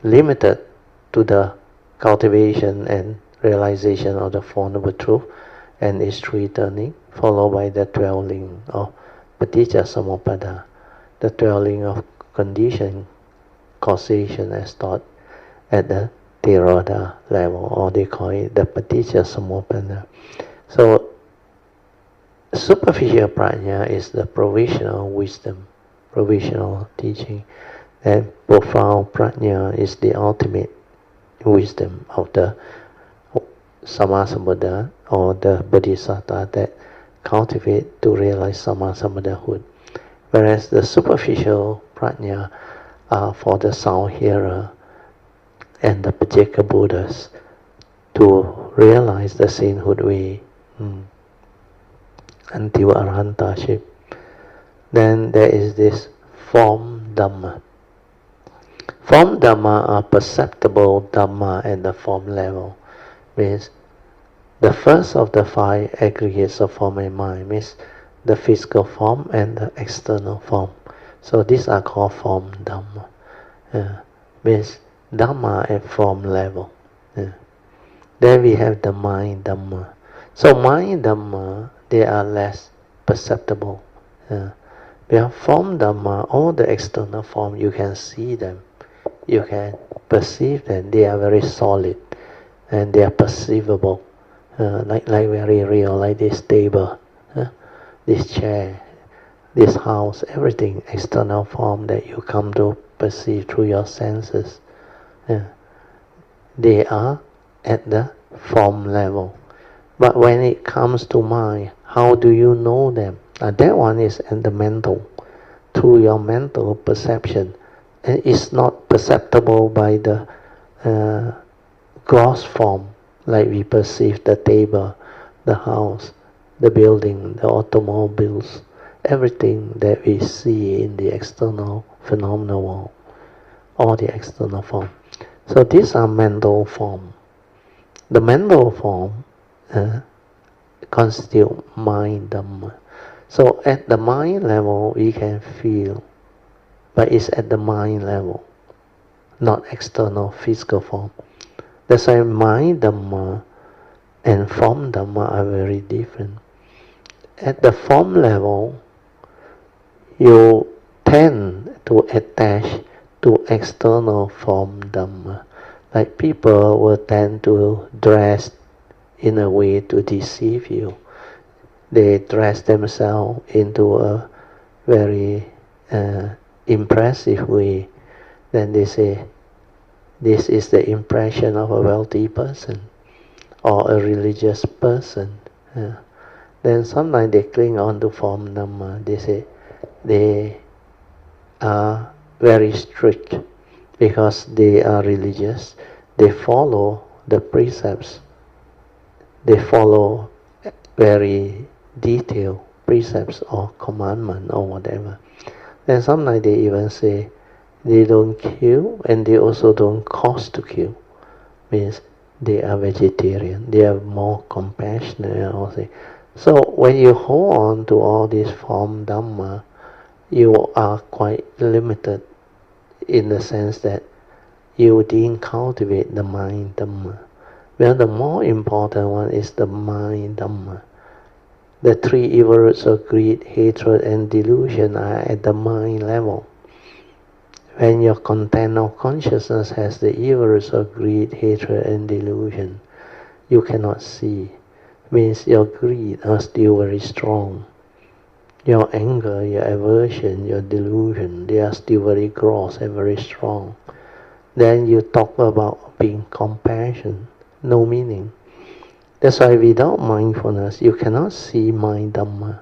limited to the cultivation and realization of the Four Noble Truths and its 3 turning, followed by the 12 links of Paticca Samuppada, the 12 links of condition, causation as taught at the Theravada level, or they call it the Paticca Samuppada. So superficial Prajna is the provisional wisdom, provisional teaching, and profound Prajna is the ultimate wisdom of the Sammasambuddha or the Bodhisattva that cultivate to realize Sammasambuddhahood. Whereas the superficial Prajna are for the sound hearer and the Pacceka Buddhas to realize the sainthood way until Arhantaship. Then there is this form Dhamma. Form Dhamma are perceptible Dhamma at the form level. Means the first of the 5 aggregates of form and mind, means the physical form and the external form. So these are called form Dhamma. Means Dhamma at form level. Then we have the mind Dhamma. So mind Dhamma, they are less perceptible. We have form Dhamma, all the external form, you can see them, you can perceive them, they are very solid and they are perceivable, like very real, like this table, this chair, this house, everything, external form that you come to perceive through your senses. They are at the form level. But when it comes to mind, how do you know them? That one is at the mental, through your mental perception. And it's not perceptible by the gross form, like we perceive the table, the house, the building, the automobiles, everything that we see in the external phenomenal world, all the external form. So these are mental form. The mental form constitute mind Dhamma. So at the mind level we can feel, but it's at the mind level, not external physical form. That's why mind Dhamma and form Dhamma are very different. At the form level, you tend to attach to external form Dhamma. Like people will tend to dress in a way to deceive you. they dress themselves into a very impressive way. Then they say, this is the impression of a wealthy person or a religious person. Then sometimes they cling on to form Dhamma. They say they are very strict because they are religious. They follow the precepts. They follow very detailed precepts or commandment or whatever. Then sometimes they even say they don't kill and they also don't cause to kill. Means they are vegetarian. They are more compassionate. Also. So when you hold on to all these form Dhamma, you are quite limited in the sense that you didn't cultivate the mind Dhamma. Well, the more important one is the mind Dhamma. The three evil roots of greed, hatred, and delusion are at the mind level. When your content of consciousness has the evil roots of greed, hatred, and delusion, you cannot see. Means your greed are still very strong. Your anger, your aversion, your delusion, they are still very gross and very strong. Then you talk about being compassion, no meaning. That's why without mindfulness, you cannot see mind Dhamma.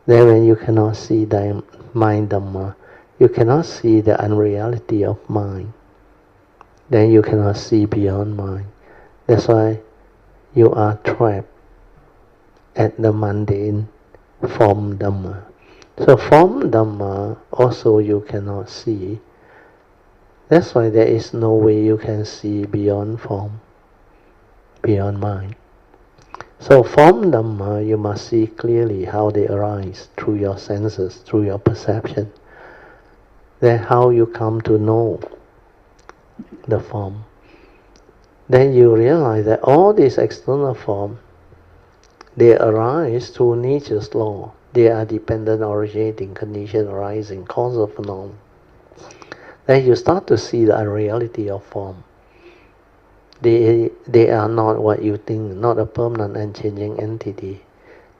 Then when you cannot see mind Dhamma, you cannot see the unreality of mind. Then you cannot see beyond mind. That's why you are trapped at the mundane form Dhamma. So form Dhamma also you cannot see. That's why there is no way you can see beyond form, beyond mind. So form Dhamma, you must see clearly how they arise through your senses, through your perception. Then how you come to know the form. Then you realize that all these external forms, they arise through nature's law. They are dependent, originating, condition, arising, causal phenomenon. Then you start to see the unreality of form. They are not what you think, not a permanent and changing entity.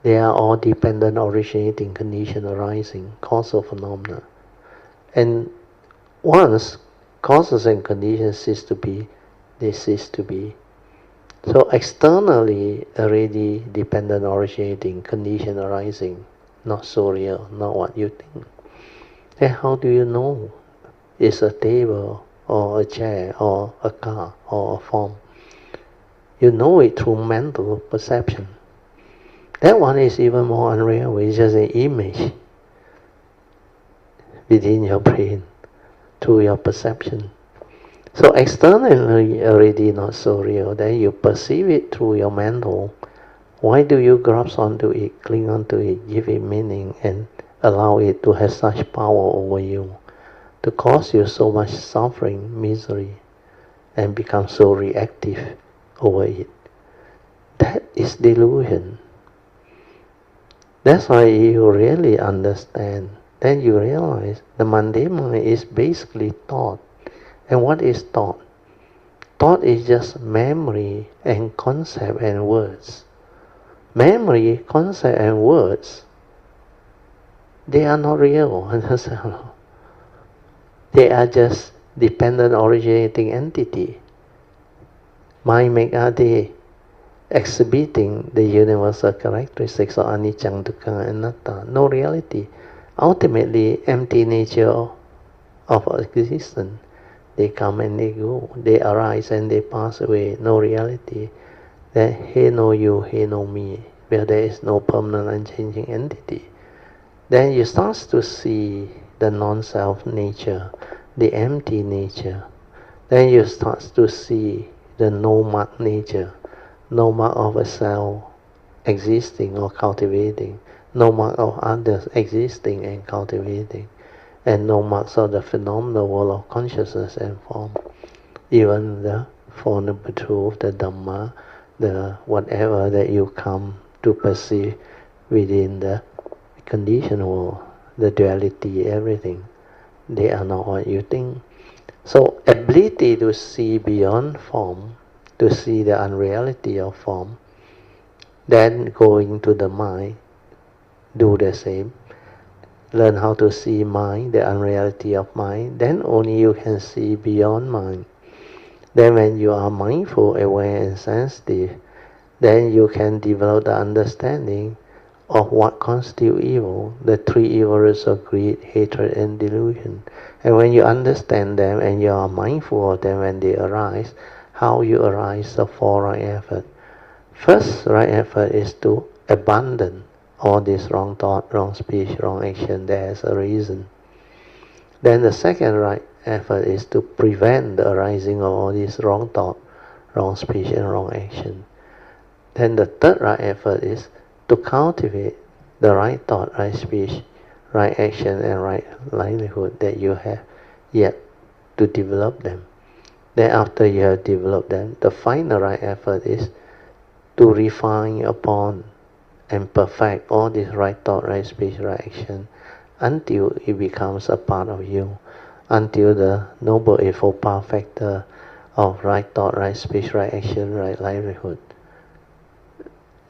They are all dependent, originating, condition, arising, causal phenomena. And once causes and conditions cease to be, they cease to be. So externally already dependent, originating, condition, arising, not so real, not what you think. Then how do you know it's a table or a chair or a car or a form? You know it through mental perception. That one is even more unreal. It's just an image within your brain through your perception. So externally already not so real. Then you perceive it through your mental. Why do you grasp onto it, cling onto it, give it meaning, and allow it to have such power over you, to cause you so much suffering, misery, and become so reactive over it? That is delusion. That's why you really understand. Then you realize the mundane mind is basically thought. And what is thought? Thought is just memory and concept and words. Memory, concept and words, they are not real. They are just dependent, originating entity. Mind make are they exhibiting the universal characteristics of anicca, dukkha, and anatta. No reality. Ultimately, empty nature of existence. They come and they go. They arise and they pass away. No reality. That he no you, he no me, where there is no permanent and changing entity. Then you start to see the non-self nature, the empty nature. Then you start to see the no mark nature, no mark of a self existing or cultivating, no mark of others existing and cultivating, and no marks of the phenomenal world of consciousness and form. Even the Four Noble Truths, the Dhamma, the whatever that you come to perceive within the conditioned world, the duality, everything, they are not what you think. So ability to see beyond form, to see the unreality of form, Then going to the mind, do the same. Learn how to see mind, the unreality of mind. Then only you can see beyond mind. Then when you are mindful, aware and sensitive, then you can develop the understanding of what constitutes evil, the three evil roots of greed, hatred and delusion. And when you understand them and you are mindful of them when they arise, how you arise the four right effort. First right effort is to abandon all this wrong thought, wrong speech, wrong action. There's a reason. Then the second right effort is to prevent the arising of all this wrong thought, wrong speech and wrong action. Then the third right effort is to cultivate the right thought, right speech, right action and right livelihood that you have yet to develop them. Then after you have developed them, the final right effort is to refine upon and perfect all this right thought, right speech, right action until it becomes a part of you, until the Noble Eightfold Path factor of right thought, right speech, right action, right livelihood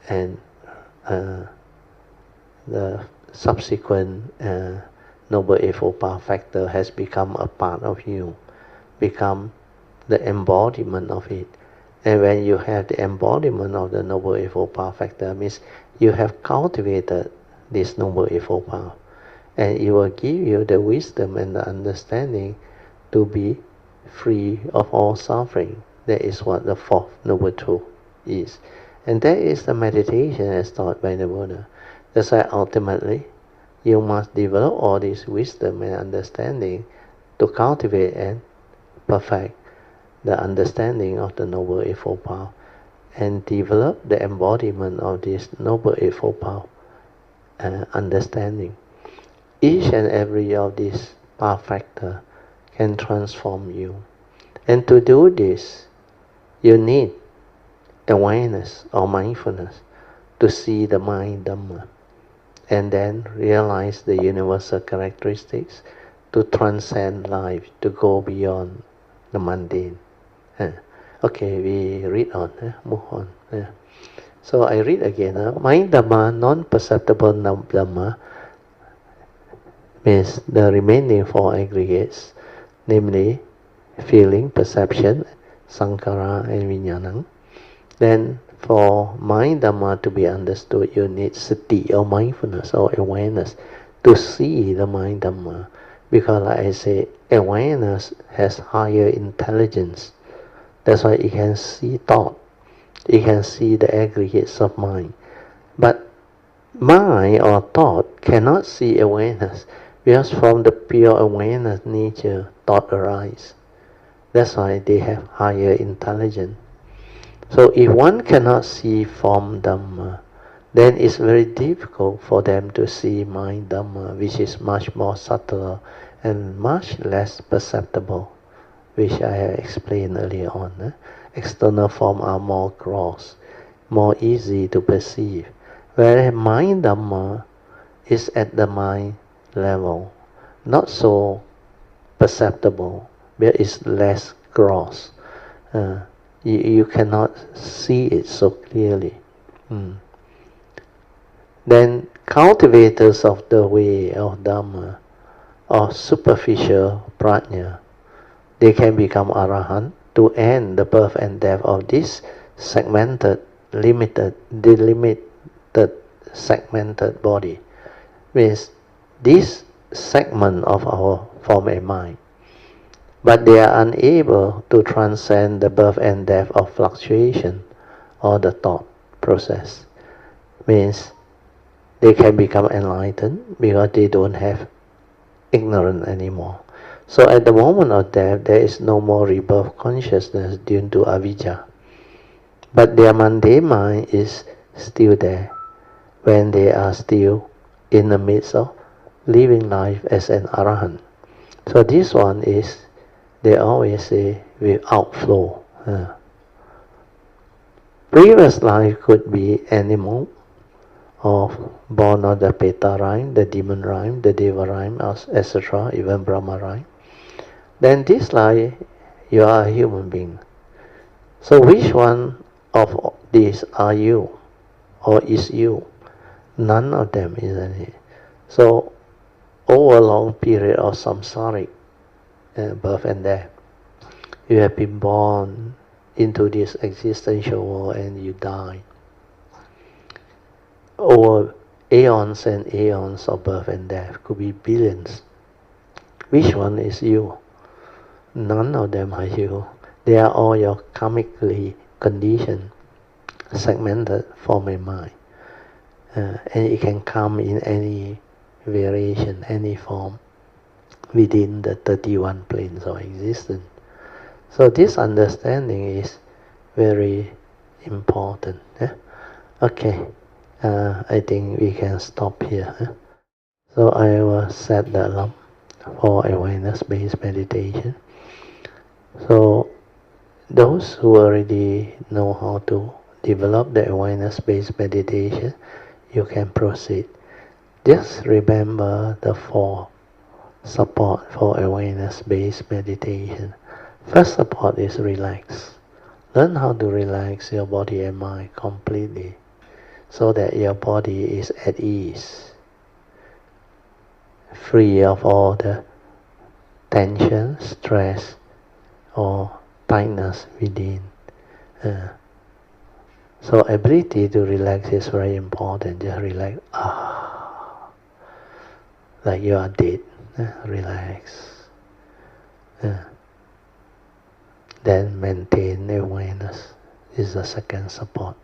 and the subsequent Noble Eightfold Path factor has become a part of you, become the embodiment of it. And when you have the embodiment of the Noble Eightfold Path factor, means you have cultivated this Noble Eightfold Path, and it will give you the wisdom and the understanding to be free of all suffering. That is what the fourth Noble Truth is. And that is the meditation as taught by the Buddha. That's why ultimately you must develop all this wisdom and understanding to cultivate and perfect the understanding of the Noble Eightfold Path and develop the embodiment of this Noble Eightfold Path understanding. Each and every of these path factor can transform you. And to do this, you need awareness or mindfulness to see the mind Dhamma and then realize the universal characteristics to transcend life, to go beyond the mundane. Okay, we read on, move on. So I read again. Mind Dhamma, non-perceptible Dhamma, means the remaining four aggregates, namely feeling, perception, sankhara and vijnana. Then for mind Dhamma to be understood, you need sati or mindfulness or awareness to see the mind Dhamma. Because like I say, awareness has higher intelligence. That's why it can see thought. It can see the aggregates of mind. But mind or thought cannot see awareness, because from the pure awareness nature, thought arises. That's why they have higher intelligence. So if one cannot see form Dhamma, then it's very difficult for them to see mind Dhamma, which is much more subtle and much less perceptible, which I have explained earlier on. External forms are more gross, more easy to perceive, whereas mind Dhamma is at the mind level, not so perceptible, but it's less gross. You cannot see it so clearly. Then cultivators of the way of Dhamma or superficial prajna, they can become arahant to end the birth and death of this segmented, delimited, segmented body. Means this segment of our form and mind. But they are unable to transcend the birth and death of fluctuation or the thought process. Means they can become enlightened because they don't have ignorance anymore. So at the moment of death, there is no more rebirth consciousness due to avijja. But their mundane mind is still there when they are still in the midst of living life as an arahant. So this one is, they always say, without flow. Previous life could be animal, or born of the Peta rhyme, the demon rhyme, the Deva rhyme, etc., even Brahma rhyme. Then this life, you are a human being. So which one of these are you? or is you. None of them is any. So over a long period of samsaric birth and death, you have been born into this existential world and you die. Over aeons and aeons of birth and death, could be billions. Which one is you? None of them are you. They are all your karmically conditioned, segmented form and mind. And it can come in any variation, any form within the 31 planes of existence. So this understanding is very important. Okay, I think we can stop here. So I will set the alarm for awareness-based meditation. So those who already know how to develop the awareness-based meditation, you can proceed. Just remember the 4 support for awareness-based meditation. First support is relax. Learn how to relax your body and mind completely so that your body is at ease, free of all the tension, stress, or tightness within. So ability to relax is very important. Just relax, like you are dead. Relax. Then maintain awareness is the second support.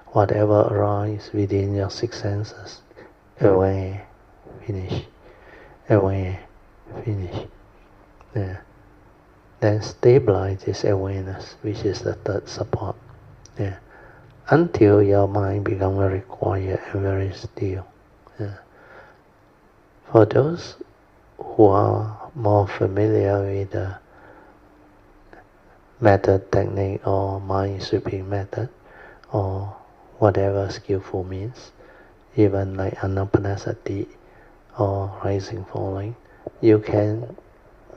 Whatever arises within your 6 senses, aware, finish. Aware, finish. Then stabilize this awareness, which is the third support. Until your mind becomes very quiet and very still. For those who are more familiar with the method, technique, or mind sweeping method, or whatever skillful means, even like anapanasati or rising falling, you can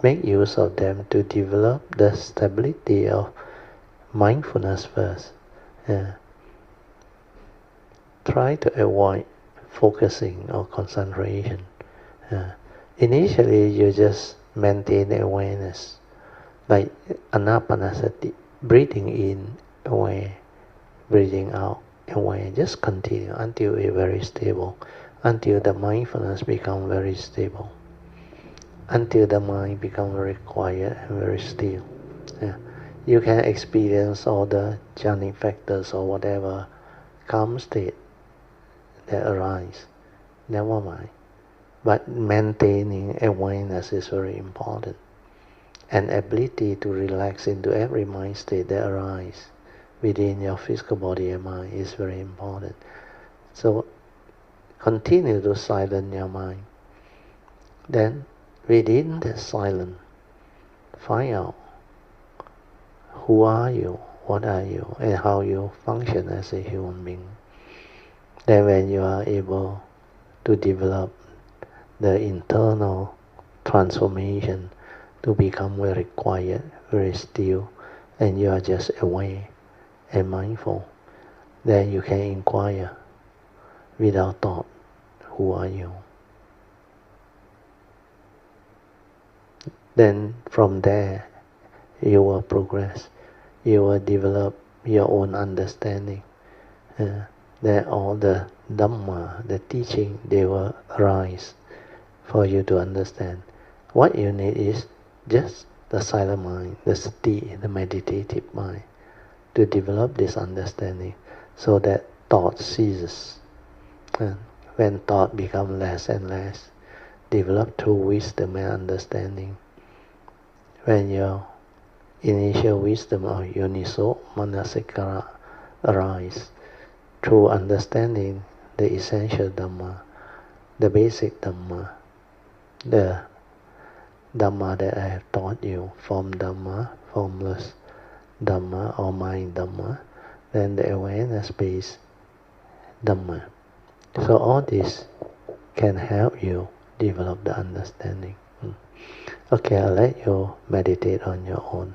make use of them to develop the stability of mindfulness first. Try to avoid focusing or concentration. Initially, you just maintain awareness, like anapanasati, breathing in aware, breathing out aware. Just continue until it's very stable, until the mindfulness becomes very stable, until the mind becomes very quiet and very still. You can experience all the jhanic factors or whatever calm state that arise. Never mind. But maintaining awareness is very important. And ability to relax into every mind state that arises within your physical body and mind is very important. So continue to silence your mind. Then within the silence, find out who are you, what are you, and how you function as a human being. Then when you are able to develop the internal transformation to become very quiet, very still, and you are just aware and mindful, then you can inquire without thought, who are you? Then from there, you will progress. You will develop your own understanding. That all the Dhamma, the teaching, they will arise for you to understand. What you need is just the silent mind, the sati, the meditative mind, to develop this understanding so that thought ceases. And when thought becomes less and less, develop through wisdom and understanding. When your initial wisdom of yoniso manasikara arise, through understanding the essential Dhamma, the basic Dhamma, the Dhamma that I have taught you, form Dhamma, formless Dhamma, or mind Dhamma, then the awareness-based Dhamma. So all this can help you develop the understanding. Okay, I'll let you meditate on your own.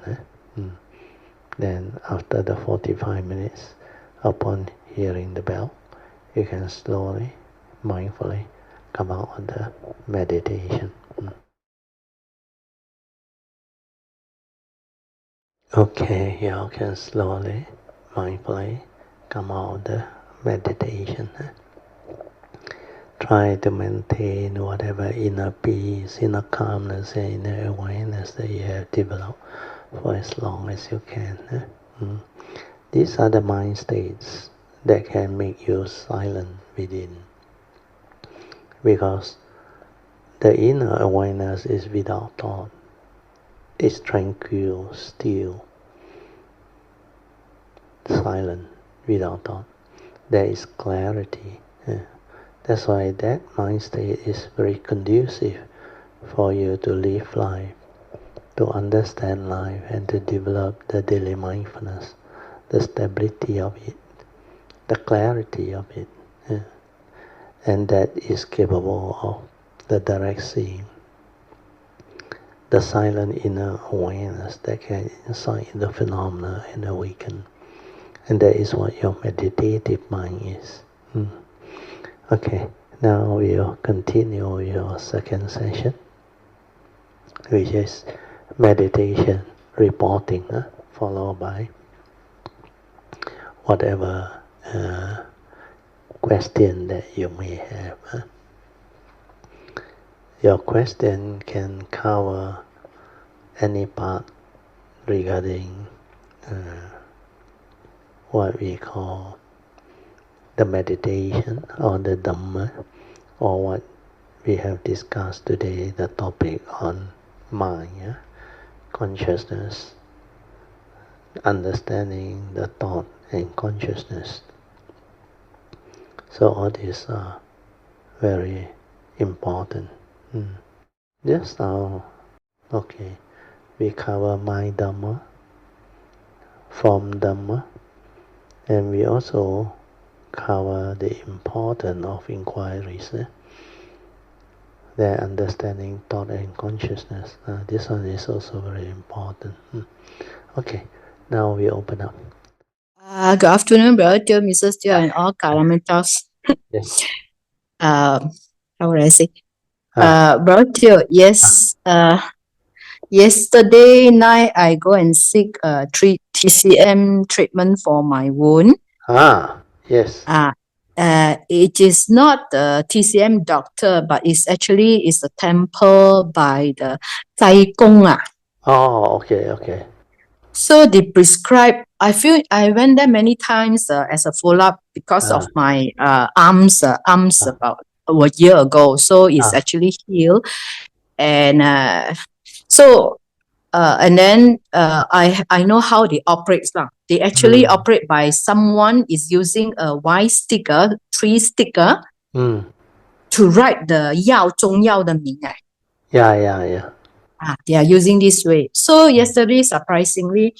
Then after the 45 minutes, upon hearing the bell, you can slowly, mindfully come out of the meditation. Okay, you can slowly, mindfully come out of the meditation. Try to maintain whatever inner peace, inner calmness, and inner awareness that you have developed for as long as you can. These are the mind states that can make you silent within. Because the inner awareness is without thought. It's tranquil, still, silent, without thought. There is clarity. That's why that mind state is very conducive for you to live life, to understand life, and to develop the daily mindfulness, the stability of it, the clarity of it. And that is capable of the direct seeing, the silent inner awareness that can insight the phenomena and awaken. And that is what your meditative mind is. Okay, now we'll continue your second session, which is meditation reporting, followed by whatever question that you may have. Your question can cover any part regarding what we call the meditation or the Dhamma, or what we have discussed today, the topic on mind, consciousness, understanding the thought and consciousness. So all these are very important. Just now, okay, we cover mind Dhamma, form Dhamma, and we also cover the importance of inquiries, their understanding thought and consciousness. This one is also very important. Okay, now we open up. Good afternoon, Brother Teo, Mrs. Teo, and all Kalamitals. Yes. How would I say? Brother Teo, yes. Yesterday night I go and seek TCM treatment for my wound. Yes. It is not the TCM doctor, but it's a temple by the Zai Gong. Okay. So they prescribe. I feel I went there many times as a follow-up because of my arms about a year ago. So it's actually healed, and and then I know how they operate. They actually operate by someone is using a white sticker, 3 sticker, to write the 药中药的名。Yeah. They are using this way. So yesterday, surprisingly,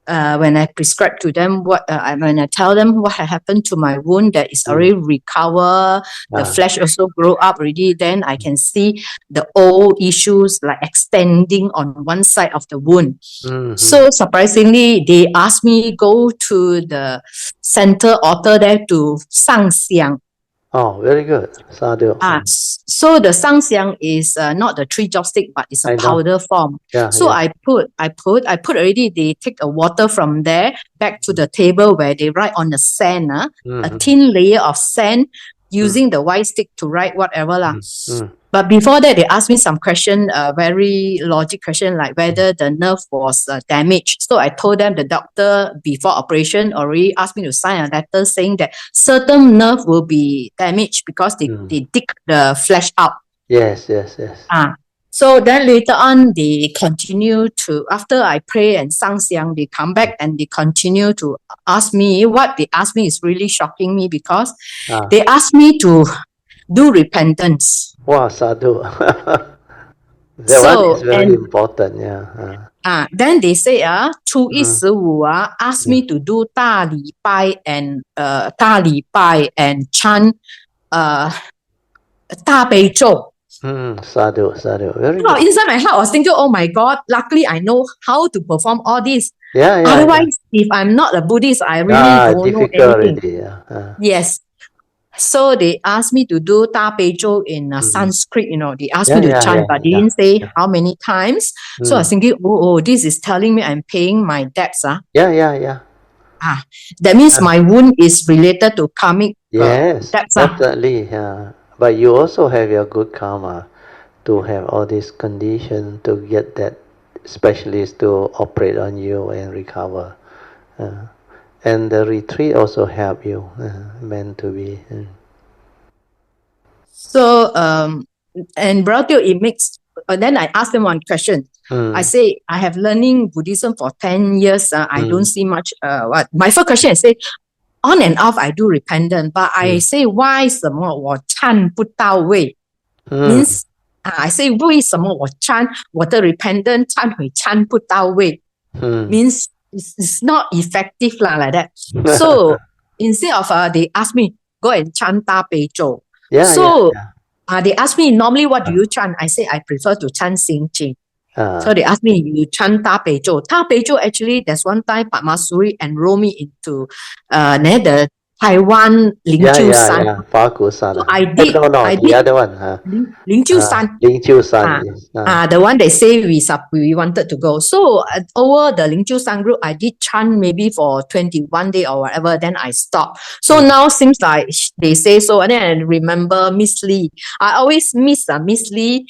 when I prescribed to them when I tell them what had happened to my wound, that is already recover, the flesh also grow up already, then I can see the old issues like extending on one side of the wound. So surprisingly, they asked me go to the center altar there to 上香. Oh, very good. Sadhu. So the 上香 is not the 3 chopstick, but it's a powder form. So I put already, they take the water from there back to the table where they write on the sand, a thin layer of sand, using the white stick to write whatever. But before that, they asked me some question, very logic question, like whether the nerve was damaged. So I told them the doctor before operation already asked me to sign a letter saying that certain nerve will be damaged because they dig the flesh out. Yes. So then later on, they continue to, after I pray and 上香, they come back and they continue to ask me. What they asked me is really shocking me because they asked me to do repentance. Wow, sadhu. That one is very important, Then they say, 初一十五 ask me to do 大礼拜 and chant 大悲咒. Sadhu. Very good. Inside my heart I was thinking, oh my God, luckily I know how to perform all this. Yeah. Otherwise, if I'm not a Buddhist, I really don't know anything. Already, Yes. So they asked me to do Ta Pei Zhou in Sanskrit, they asked me to chant, but they didn't say how many times. So I was thinking, this is telling me I'm paying my debts. Yeah. That means my wound is related to karmic Yes, debts. definitely. But you also have your good karma to have all these conditions to get that specialist to operate on you and recover. And the retreat also help you, meant to be. So, and Brother, it makes, then I asked them one question. I say, I have learning Buddhism for 10 years. I don't see much, my first question I say, on and off I do repentance, but I say, why 什么我忏不到位? Means, I say, 为什么我忏我的 repentance 忏悔忏不到位? Means, it's not effective like that. So, instead of, they ask me, go and chant Ta Pei Zhou. They ask me, normally what do you chant? I say, I prefer to chant Sing Ching. So they asked me, you chant Ta Pei Zhou. Ta Pei Zhou, actually, there's one time Padmasuri enrolled me into the Taiwan Lingqiu San. So I did. The other one. Lingqiu San. Lingqiu San. The one they say we wanted to go. So over the Lingqiu San group, I did chant maybe for 21 days or whatever. Then I stopped. So now seems like they say so. And then I remember Miss Lee. I always miss Miss Lee.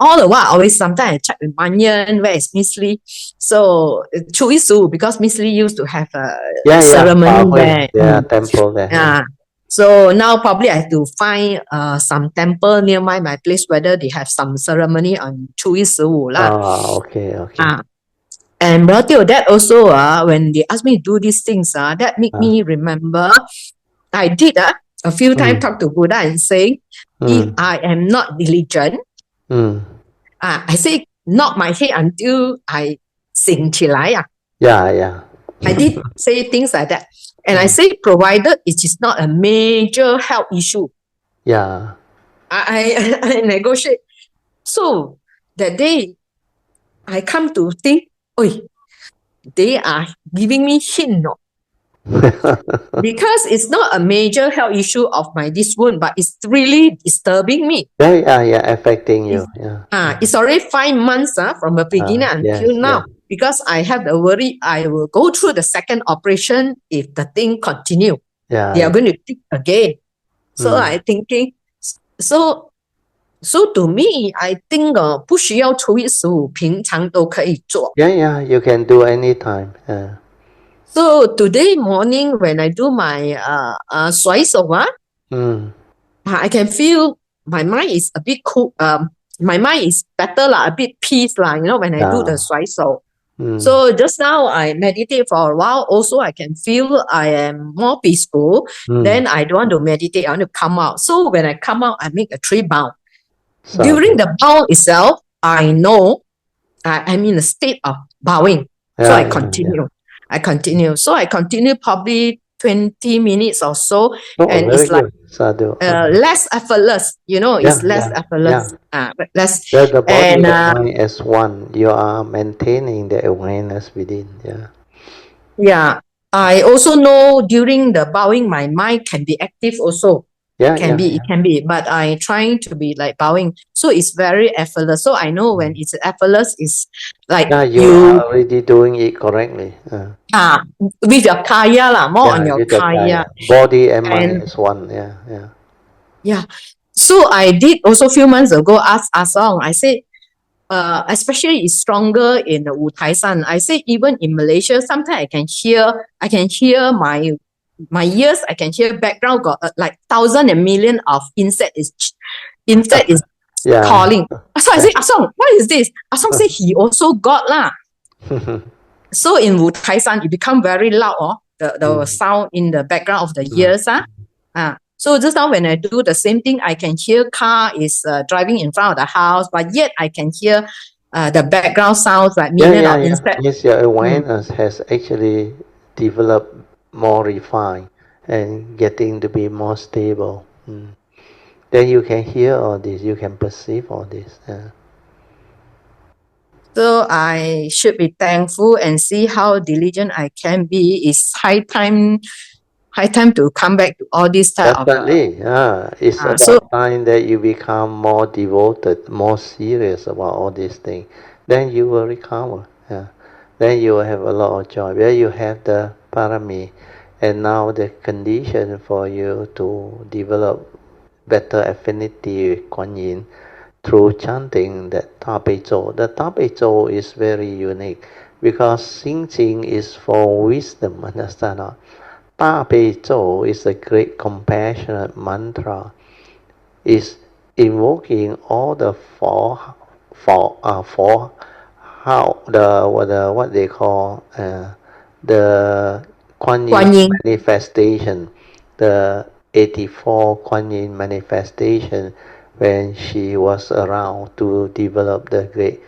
All the while, always sometimes I check with Man Yuen, where is Miss Lee? So Chui Su, because Miss Lee used to have a ceremony there. Yeah, temple there. So now probably I have to find some temple near my place, whether they have some ceremony on Chui Su lah. Okay. And Brother, that also when they ask me to do these things, that make me remember I did a few times talk to Buddha and say, if I am not diligent, I say knock my head until I 醒起来. Yeah. I did say things like that. And I say, provided it is not a major health issue. Yeah. I negotiate. So that day, I come to think, they are giving me hint. Because it's not a major health issue of this wound, but it's really disturbing me. Yeah, affecting you. It's already 5 months from the beginning until now. Because I have the worry I will go through the second operation if the thing continue. They are going to think again. So I thinking, so to me, I think 不需要初一十五，平常都可以做。Yeah, you can do anytime. So today morning when I do my 甩手 I can feel my mind is a bit cool. My mind is better a bit peace when I do the 甩手. So just now I meditate for a while. Also, I can feel I am more peaceful. Then I don't want to meditate. I want to come out. So when I come out, I make a 3 bound. During the bound itself, I know I'm in a state of bowing. So I continue. I continue. So I continue probably 20 minutes or so. And it's like less effortless. It's less effortless. Less. The body and the mind as one. You are maintaining the awareness within. Yeah. I also know during the bowing, my mind can be active also. It can be. But I trying to be like bowing. So it's very effortless. So I know when it's effortless, it's like you are already doing it correctly. With your kaya more on your kaya. Body and mind as one. Yeah. So I did also a few months ago ask Asong. I said, especially it's stronger in the Wu Tai San. I say even in Malaysia, sometimes I can hear my ears. I can hear background got like 1,000 and million of insect is calling. So I say, Asong, what is this? Asong say he also got lah. So in Wu Tai San, it become very loud. The sound in the background of the ears. So just now when I do the same thing, I can hear car is driving in front of the house, but yet I can hear the background sounds like million of insects. Yes, your awareness has actually developed more refined and getting to be more stable. Then you can hear all this, you can perceive all this. So I should be thankful and see how diligent I can be. It's high time high time to come back to all this type of. Definitely, it's about time that you become more devoted, more serious about all these things. Then you will recover. Yeah. Then you will have a lot of joy. Where you have the parami, and now the condition for you to develop better affinity with Kuan Yin through chanting that Ta Bei Zhou. The Ta Bei Zhou is very unique because Xing Jing is for wisdom, understand? Ta Bei Zhou is a great compassionate mantra. Is invoking all the four how the what they call the Kuan Yin manifestation, the 84 Kuan Yin manifestation when she was around to develop the great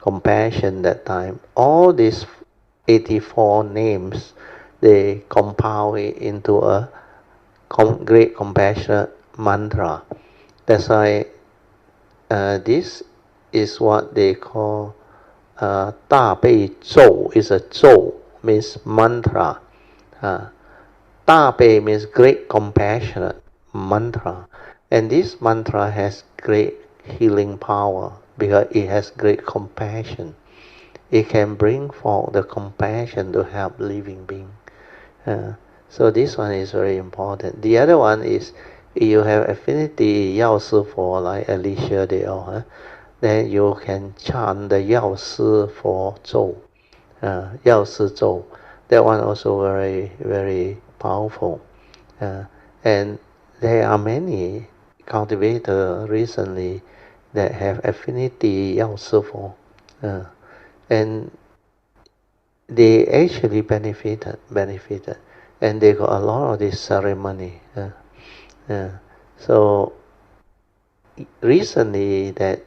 compassion that time. All these 84 names, they compile it into a great compassionate mantra. That's why this is what they call Da Bei Zhou, is a Zhou, means mantra. Da Bei means great compassionate mantra. And this mantra has great healing power because it has great compassion. It can bring forth the compassion to help living beings. So this one is very important. The other one is you have affinity Yao Si for like Alicia they all, then you can chant the Yao Si for Zhou, Yao Si Zhou. That one also very, very powerful. And there are many cultivators recently that have affinity Yao Si for, and they actually benefited, and they got a lot of this ceremony. So recently that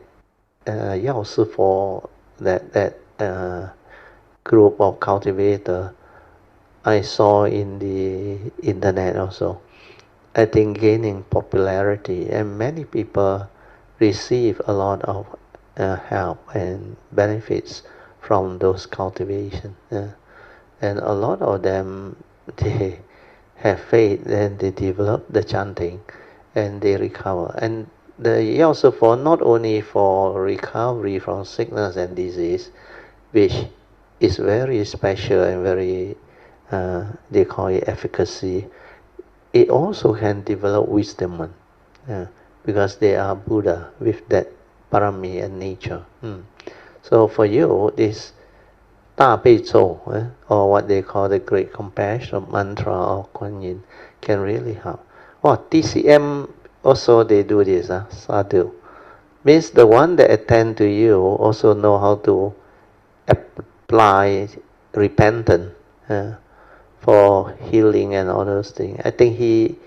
Yao Si for that group of cultivator, I saw in the internet also, I think gaining popularity, and many people receive a lot of help and benefits from those cultivation. And a lot of them, they have faith and they develop the chanting and they recover. And the Yao Si for not only for recovery from sickness and disease, which is very special and very, they call it efficacy, it also can develop wisdom, because they are Buddha with that parami and nature. So for you, this Da Bei Zhou, or what they call the Great Compassion Mantra of Kuan Yin, can really help. TCM also they do this, sadhu. Means the one that attend to you also know how to apply repentance for healing and all those things. I think he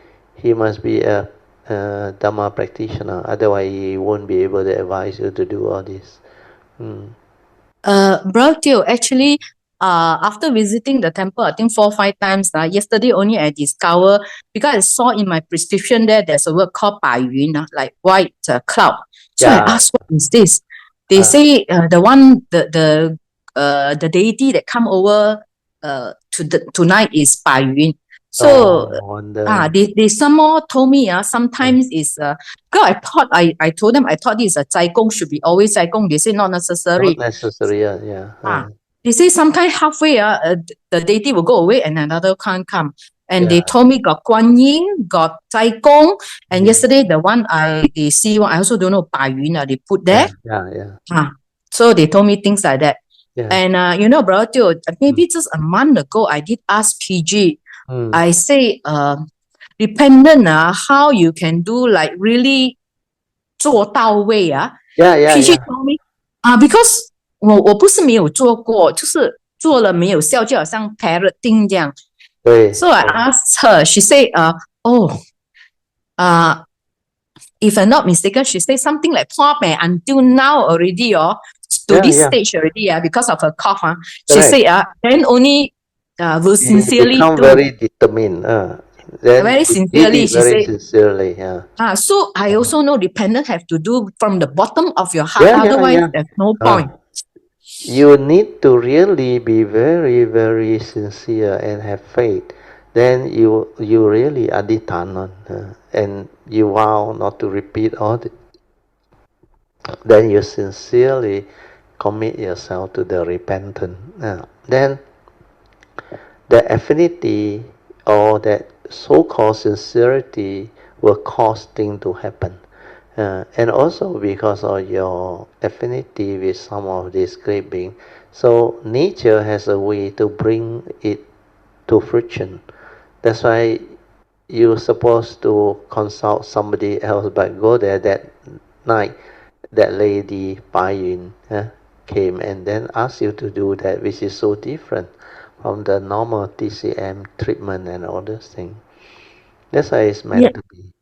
must be a Dhamma practitioner, otherwise he won't be able to advise you to do all this. Brother Teo, actually, after visiting the temple, I think 4 or 5 times, yesterday only I discovered, because I saw in my prescription there's a word called Bai Yun, like white cloud. So I asked, what is this? They say the one, the deity that come over tonight is Bai Yun. So they some more told me sometimes is because I told them I thought this Zai Gong should be always Zai Gong. They say not necessary. Not necessary, yeah. They say sometimes halfway the deity will go away and another can't come. And they told me got Guan Yin, got Zai Gong, and yesterday the one they see one I also don't know Bai Yun they put there. So they told me things like that. And you know, Brother Teo, maybe just a month ago I did ask PG. I say dependent how you can do like really 做到位PG told me because 我不是没有做过，就是做了没有效，就好像 parroting 这样。So I asked her, she said, if I'm not mistaken, she said something like until now already to this stage already because of her cough. She said then only will sincerely become do. Very determined. Very sincerely, she said. Sincerely, so I also know dependent have to do from the bottom of your heart. Otherwise, there's no point. You need to really be very, very sincere and have faith then you really adhitana, and you vow not to repeat all the, then you sincerely commit yourself to the repentance. Then the affinity or that so-called sincerity will cause things to happen. And also because of your affinity with some of these great beings. So nature has a way to bring it to fruition. That's why you're supposed to consult somebody else, but go there that night. That lady Pai Yun came and then asked you to do that, which is so different from the normal TCM treatment and all those things. That's why it's meant to be.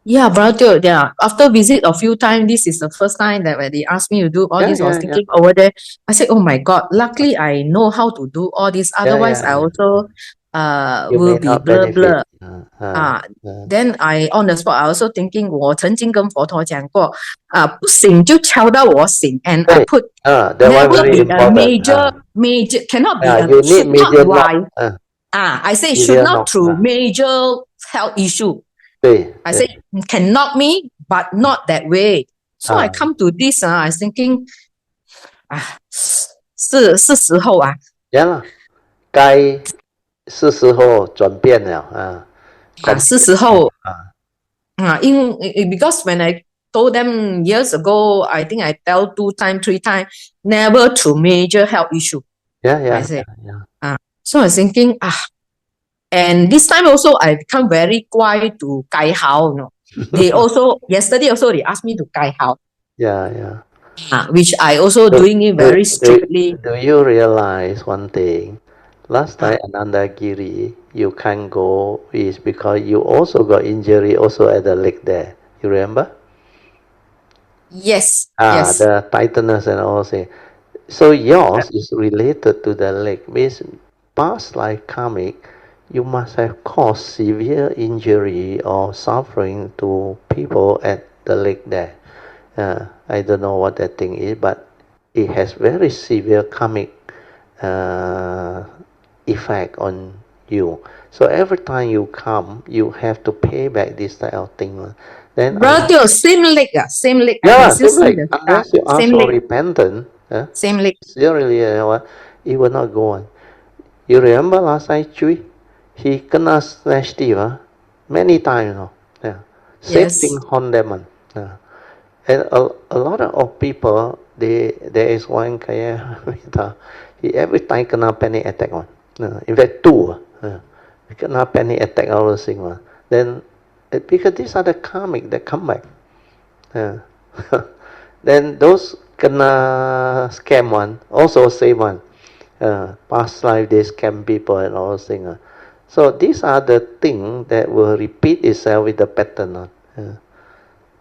Yeah, brother. Yeah. After visit a few times, this is the first time that when they asked me to do all this, I was thinking over there. I said, "Oh my God! Luckily, I know how to do all this. Otherwise, I also You will may be not blur benefit. blur." Then I on the spot, I also thinking 我曾经跟佛陀讲过，不醒就敲到我醒，and I put that one never very be a important. major cannot be a You need should not major knock. why. I say should Major not knock. through major health issue. 对 I say can knock me, but not that way. So I 啊 come to this. I was thinking, 是时候啊。，yeah 啦，该是时候转变了是时候because when I told them years ago, I think I tell 2 times, 3 times, never to major health issue. I said, so I was thinking, and this time also I become very quiet to gai hao, They also, yesterday also they asked me to gai hao. Yeah. Which I also doing it very strictly. Do you realize one thing? Last time Anandagiri, you can't go is because you also got injury also at the leg there. You remember? Yes. The tightness and all things. So yours is related to the leg. Means past life karmic, you must have caused severe injury or suffering to people at the leg there. I don't know what that thing is, but it has very severe karmic effect on you. So every time you come, you have to pay back this type of thing. Then brother, same leg. Same leg. Yeah, same leg. Unless you ask for repentance, same leg. Seriously, it will not go on. You remember last time Chui? He kena snatch thief, many times, Same thing haunt them, And a lot of people, there is one kaya, he every time kena panic attack one. In fact, two, he kena panic attack all those things, Then, because these are the karmic that come back. Then those kena scam one, also same one. Past life they scam people and all those things. So these are the things that will repeat itself with the pattern.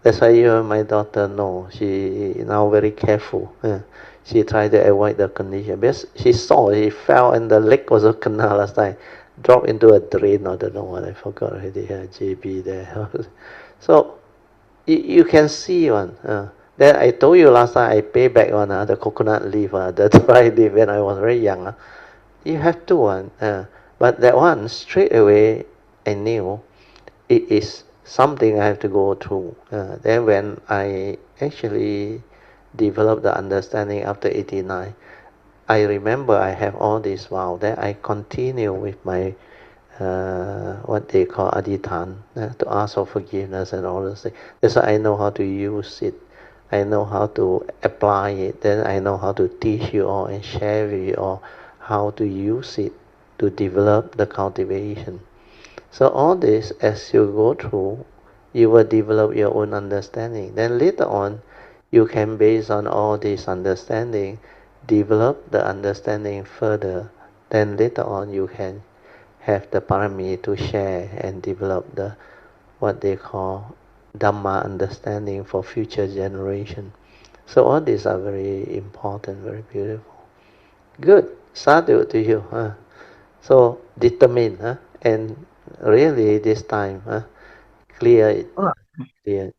That's why you and my daughter know. She now very careful. She tried to avoid the condition. Because she saw, he fell and the leg also kena last time. Dropped into a drain, I don't know what, I forgot already. JB there. So you can see one. Then I told you last time I pay back on the coconut leaf, the dry leaf when I was very young. You have to one. But that one, straight away, I knew it is something I have to go through. Then when I actually developed the understanding after 89, I remember I have all this vow. Then I continue with my what they call adhitan, to ask for forgiveness and all those things. That's why I know how to use it. I know how to apply it. Then I know how to teach you all and share with you all how to use it to develop the cultivation. So all this, as you go through, you will develop your own understanding. Then later on, you can, based on all this understanding, develop the understanding further. Then later on, you can have the parami to share and develop the what they call Dhamma understanding for future generation. So all these are very important, very beautiful. Good. Sadhu to you. So determined, and really this time, clear it. clear.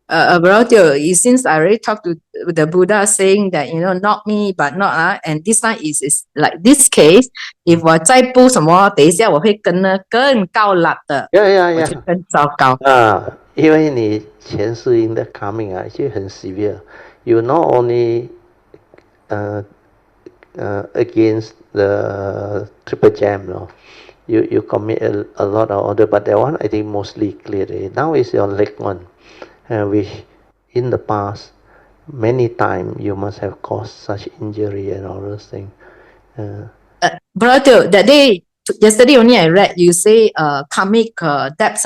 Since I already talked to the Buddha saying that, not me, but not and this time is like this case, if 我再布什么，等一下我会更高辣的， 我就更糟糕。因为你前世因的 coming 就很 severe. You not only against the triple jam, you commit a lot of order, but that one I think mostly clearly. Now is your leg one, which in the past many times you must have caused such injury and all those things. Brother, that day, yesterday only I read you say karmic debts,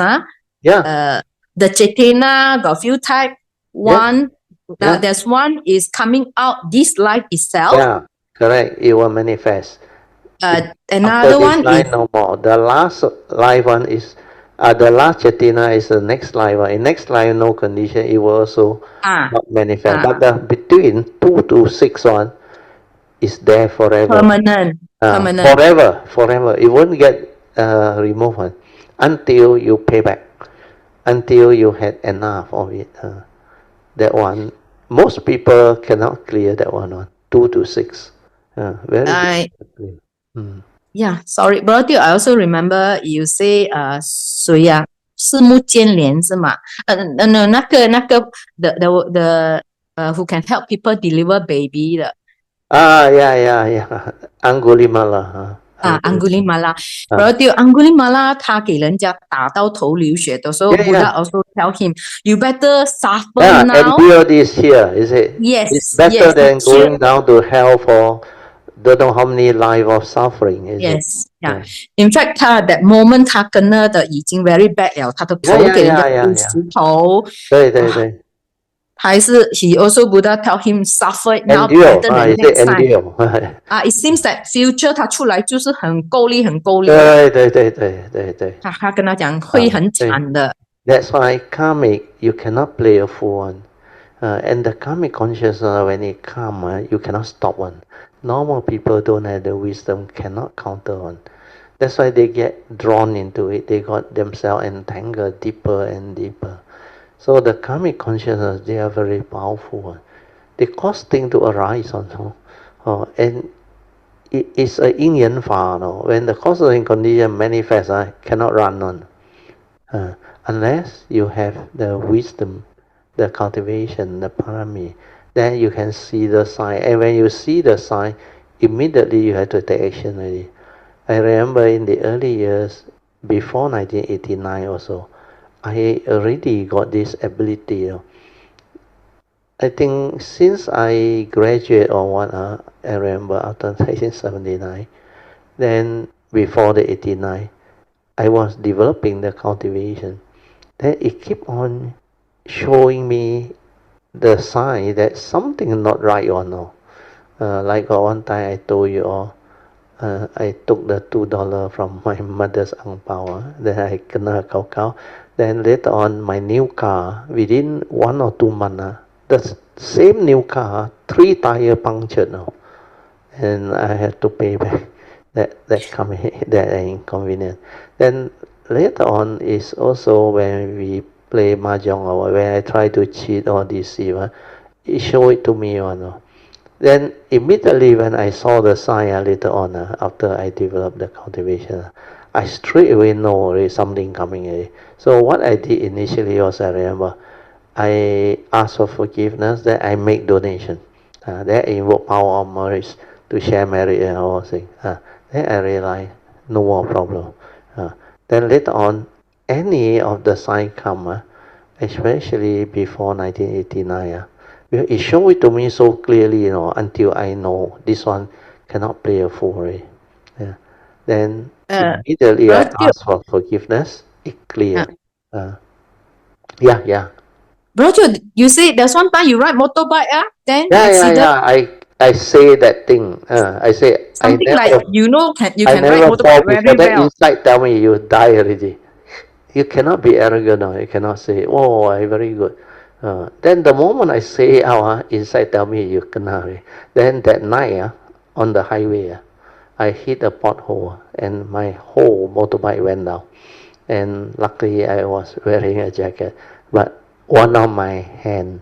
the Chetana got few type. One, there's one is coming out this life itself. Yeah, correct. It will manifest. Another one is no more. The last life one is the last Chetana is the next life. In next life, no condition, it will also not manifest. But the between 2 to 6 one is there forever. Permanent. Forever. It won't get removed until you pay back, until you had enough of it. That one, most people cannot clear that one. 2 to 6. Very difficult. Yeah, sorry, brother. I also remember you say 谁呀？四目建联是吗？no, 那个 the who can help people deliver baby 的。Yeah. Angulimala. Angulimala. Brother, Angulimala 他给人家打到头流血的时候 Buddha also tell him, you better suffer now. Endure this here, is it? Yes. It's better than going down to hell for don't know how many life of suffering, is it? Yeah. In fact, 他 that moment 他跟的已经 very bad 了，他的头给人家丢石头。对。还是 he also Buddha tell him suffer it now Endure, better than next time. Endure. It seems that future 他出来就是很够力。对。他跟他讲会很惨的。That's why karmic you cannot play a fool one. And the karmic consciousness when it come, you cannot stop one. Normal people don't have the wisdom, cannot counter one. That's why they get drawn into it. They got themselves entangled deeper and deeper. So the karmic consciousness, they are very powerful. They cause things to arise also. And it's a yin yang fa. When the causes and condition manifest, cannot run on. Unless you have the wisdom, the cultivation, the parami, then you can see the sign. And when you see the sign, immediately you have to take action already. I remember in the early years, before 1989 or so, I already got this ability. I think since I graduated or what, I remember after 1979, then before the 89, I was developing the cultivation. Then it kept on showing me the sign that something not right or no. Like one time I told you all, I took the $2 from my mother's ang pao. Then I kena kau. Then later on, my new car, within 1 or 2 months, the same new car, 3 tires punctured now. And I had to pay back that inconvenience. Then later on is also when we play mahjong or when I try to cheat or deceive, it showed it to me. Then immediately when I saw the sign later on, after I developed the cultivation, I straight away know there is something coming. So what I did initially was, I remember, I asked for forgiveness, then I make donation. Then I invoke power of marriage to share merit and all things. Then I realized no more problem. Then later on, any of the sign come, especially before 1989, it showed it to me so clearly, until I know this one cannot play a fool. Right? Then immediately I asked for forgiveness. It cleared. Yeah. Brother, you say there's one time you ride motorbike, then accident. Yeah. I say that thing. I say something I never, like you can I ride motorbike very well. Inside tell me you die already. You cannot be arrogant. You cannot say, oh, I very good. Then the moment I say out, inside tell me you kena. Then that night on the highway, I hit a pothole and my whole motorbike went down. And luckily I was wearing a jacket. But one of my hand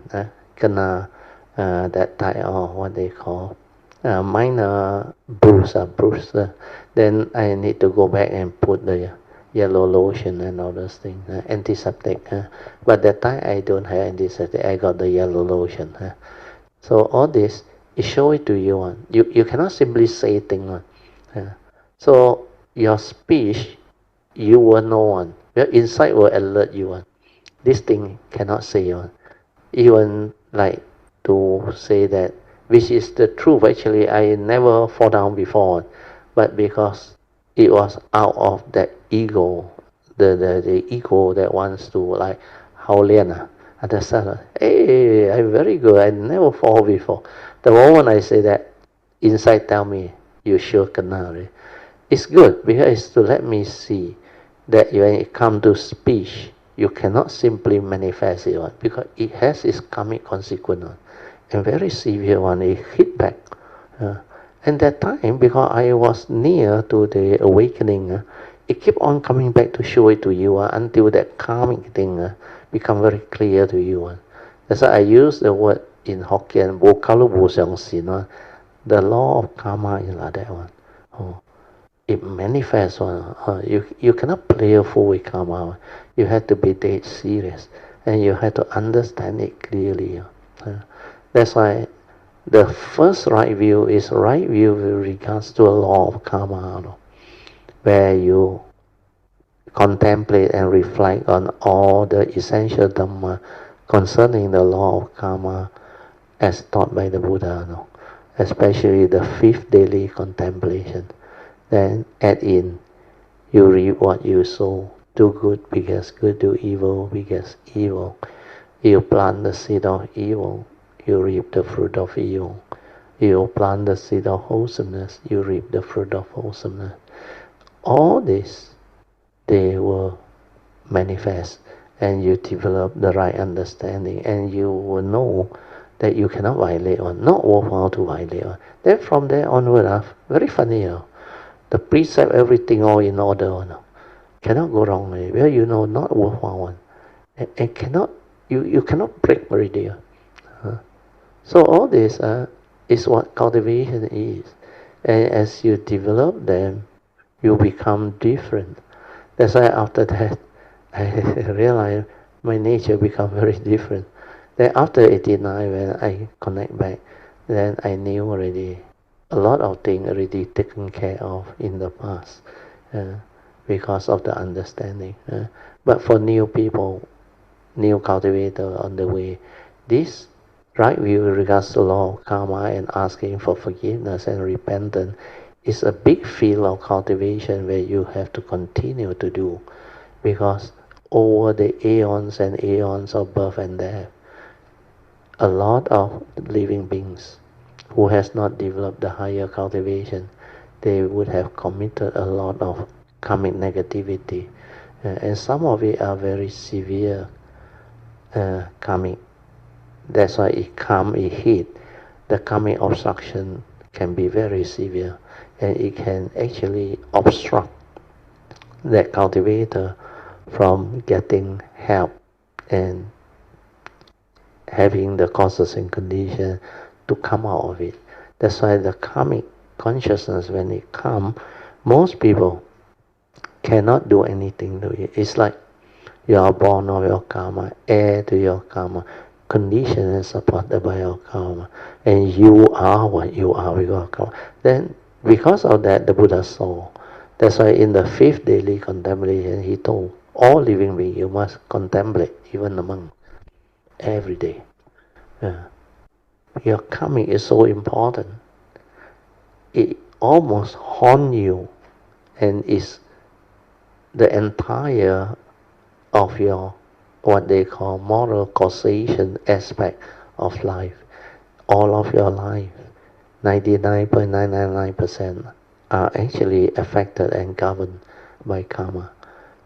kena that type of what they call minor bruise, then I need to go back and put the yellow lotion and all those things, antiseptic. But that time I don't have antiseptic, I got the yellow lotion. So all this, it show it to you. You cannot simply say things. So your speech, you will know one. Your insight will alert you one. This thing cannot say one. Even like to say that which is the truth. Actually, I never fall down before, but because it was out of that ego, the ego that wants to like Hao Lian. At the start, hey, I'm very good. I never fall before. The moment I say that, inside tell me you sure kena. It's good because it's to let me see that when it comes to speech, you cannot simply manifest it because it has its karmic consequence and very severe one. It hit back. And that time, because I was near to the awakening, it kept on coming back to show it to you until that karmic thing become very clear to you. That's why I use the word in Hokkien, Bo Kalu Bo Xiang Xin. The law of karma is like that one. It manifests one. You cannot play a fool with karma. You have to be dead serious, and you have to understand it clearly. That's why the first right view is right view with regards to a law of karma, where you contemplate and reflect on all the essential Dhamma concerning the law of karma as taught by the Buddha, especially the fifth daily contemplation. Then add in, you reap what you sow. Do good because good, do evil because evil. You plant the seed of evil, you reap the fruit of evil. You plant the seed of wholesomeness, you reap the fruit of wholesomeness. All this, they will manifest, and you develop the right understanding, and you will know that you cannot violate one, not worthwhile to violate one. Then from there onward, very funny. The precept, everything all in order. Cannot go wrong. Well, not worthwhile one. And cannot, you cannot break already. So all this is what cultivation is. And as you develop them, you become different. That's why after that, I realized my nature become very different. Then after 89, when I connect back, then I knew already a lot of things already taken care of in the past because of the understanding. But for new people, new cultivator on the way, this right view with regards to law of karma and asking for forgiveness and repentance is a big field of cultivation where you have to continue to do, because over the aeons and aeons of birth and death, a lot of living beings who has not developed the higher cultivation, they would have committed a lot of karmic negativity, and some of it are very severe karmic. That's why it hit. The karmic obstruction can be very severe, and it can actually obstruct that cultivator from getting help and having the causes and conditions to come out of it. That's why the karmic consciousness, when it comes, most people cannot do anything to it. It's like you are born of your karma, heir to your karma, conditioned and supported by your karma, and you are what you are with your karma. Then because of that, the Buddha saw. That's why in the fifth daily contemplation, he told all living beings, you must contemplate, even the monk, every day. Your karma is so important. It almost haunts you, and is the entire of your what they call moral causation aspect of life. All of your life, 99.999% are actually affected and governed by karma.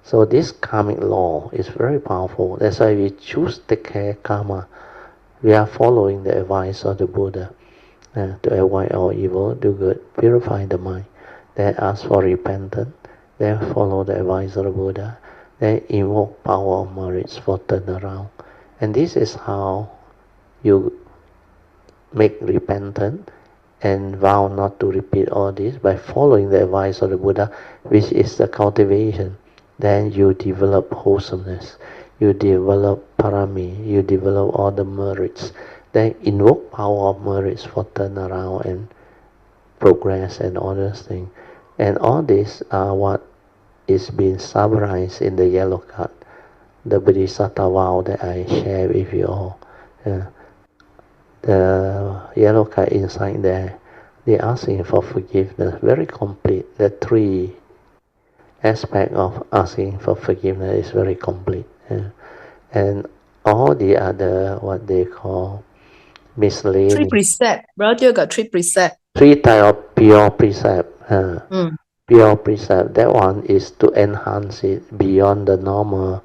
So this karmic law is very powerful. That's why we choose to take care of karma. We are following the advice of the Buddha to avoid all evil, do good, purify the mind. Then ask for repentance. Then follow the advice of the Buddha. Then invoke power of merits for turnaround. And this is how you make repentance and vow not to repeat all this by following the advice of the Buddha, which is the cultivation. Then you develop wholesomeness, you develop parami, you develop all the merits. Then invoke power of merits for turnaround and progress and all those things. And all this are what is being summarized in the yellow card, the Bodhisattva vow that I share with you all. The yellow card inside there, they asking for forgiveness, very complete. The three aspects of asking for forgiveness is very complete. And all the other, what they call miscellaneous. 3 precepts. Brother got 3 precepts. 3 types of pure precept. Pure precept, that one is to enhance it beyond the normal,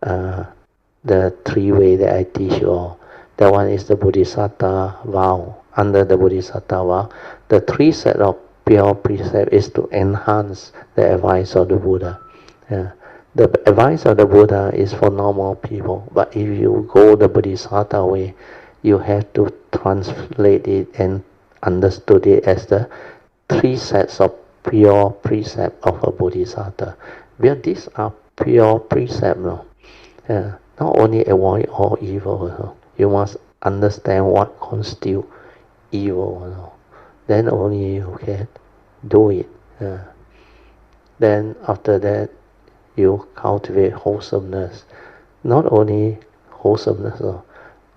the 3 way that I teach you all. That one is the Bodhisattva vow. Under the Bodhisattva vow, the 3 set of pure precept is to enhance the advice of the Buddha. The advice of the Buddha is for normal people, but if you go the Bodhisattva way, you have to translate it and understood it as the 3 sets of pure precept of a Bodhisattva. Well, these are pure precepts. No? Not only avoid all evil, no? You must understand what constitutes evil. No? Then only you can do it. Then after that, you cultivate wholesomeness. Not only wholesomeness, no?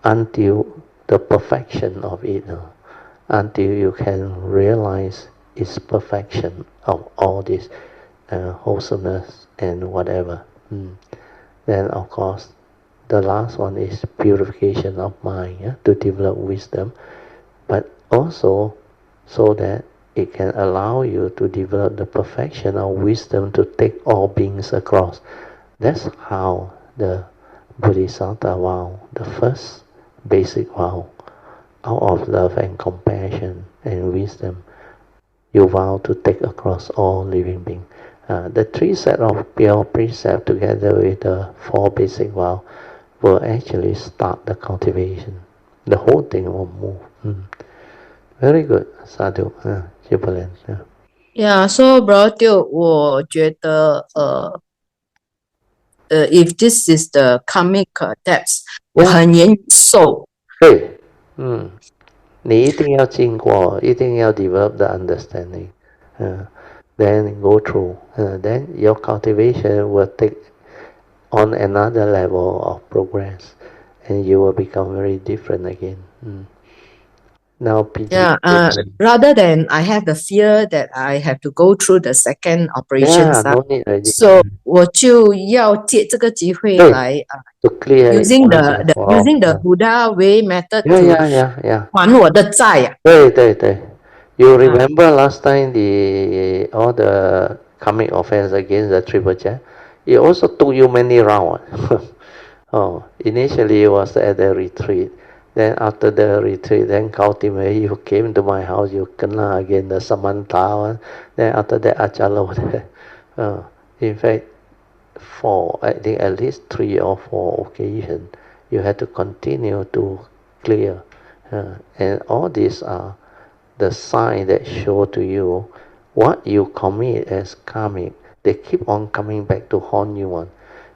Until the perfection of it. No? Until you can realize its perfection of all this wholesomeness and whatever. Then of course the last one is purification of mind, to develop wisdom, but also so that it can allow you to develop the perfection of wisdom to take all beings across. That's how the Bodhisattva vow, the first basic vow, out of love and compassion and wisdom, you vow to take across all living beings. The 3 set of pure precept together with the 4 basic vow will actually start the cultivation. The whole thing will move. Very good, Sadhu. Sis Poh Lian. Yeah, so Brother, 我觉得if this is the karmic debts, 我很愿意受。对，你一定要经过，一定要 develop the understanding. Then go through. Then your cultivation will take on another level of progress, and you will become very different again. Now, rather than I have the fear that I have to go through the second operation, no need already. so 我就要借这个机会来 to clear using using the Buddha way method to 还我的债啊。对。You remember last time all the karmic offense against the triple jab? It also took you many rounds. Initially it was at the retreat. Then after the retreat, then ultimately you came to my house, you kena again the Samantha one. Then after that Achala was there. In fact, I think at least 3 or 4 occasions, you had to continue to clear. And all these are the sign that show to you what you commit as karmic. They keep on coming back to haunt you on.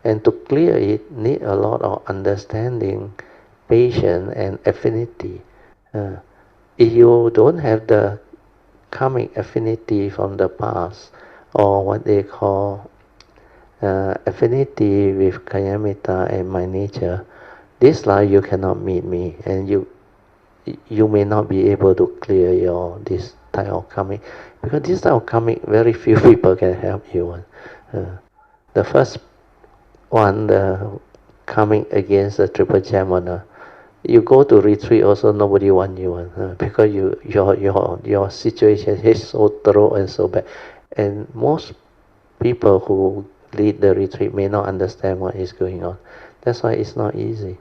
And to clear it, need a lot of understanding, patience, and affinity. If you don't have the karmic affinity from the past, or what they call affinity with Kayamita and my nature, this life you cannot meet me, and you may not be able to clear this type of karmic, because this type of karmic very few people can help you. The first one, the coming against the triple jam, you go to retreat also nobody want you, because your situation is so thorough and so bad, and most people who lead the retreat may not understand what is going on. That's why it's not easy.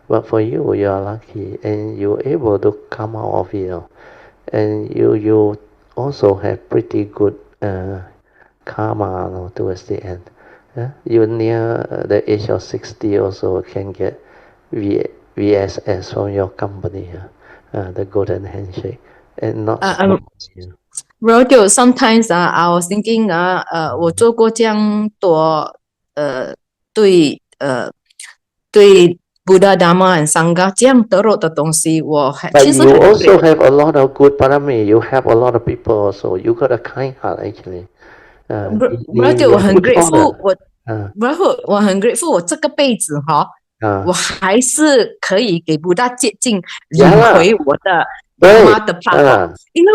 But for you, you are lucky, and you're able to come out of it. And you also have pretty good karma towards the end. You near the age of 60 also can get VSS from your company, the golden handshake, and not Rodeo, sometimes I was thinking 我做过这样多对 Buddha Dhamma and Sangha 这样得肉的东西，我其 But 实 you 很 also have a lot of good parami. You help a lot of people also. You got a kind heart actually. Rodeo 我很 grateful，然后我很 grateful，我这个辈子我还是可以给 Buddha 接近，领回我的 Dhamma 的 path。因为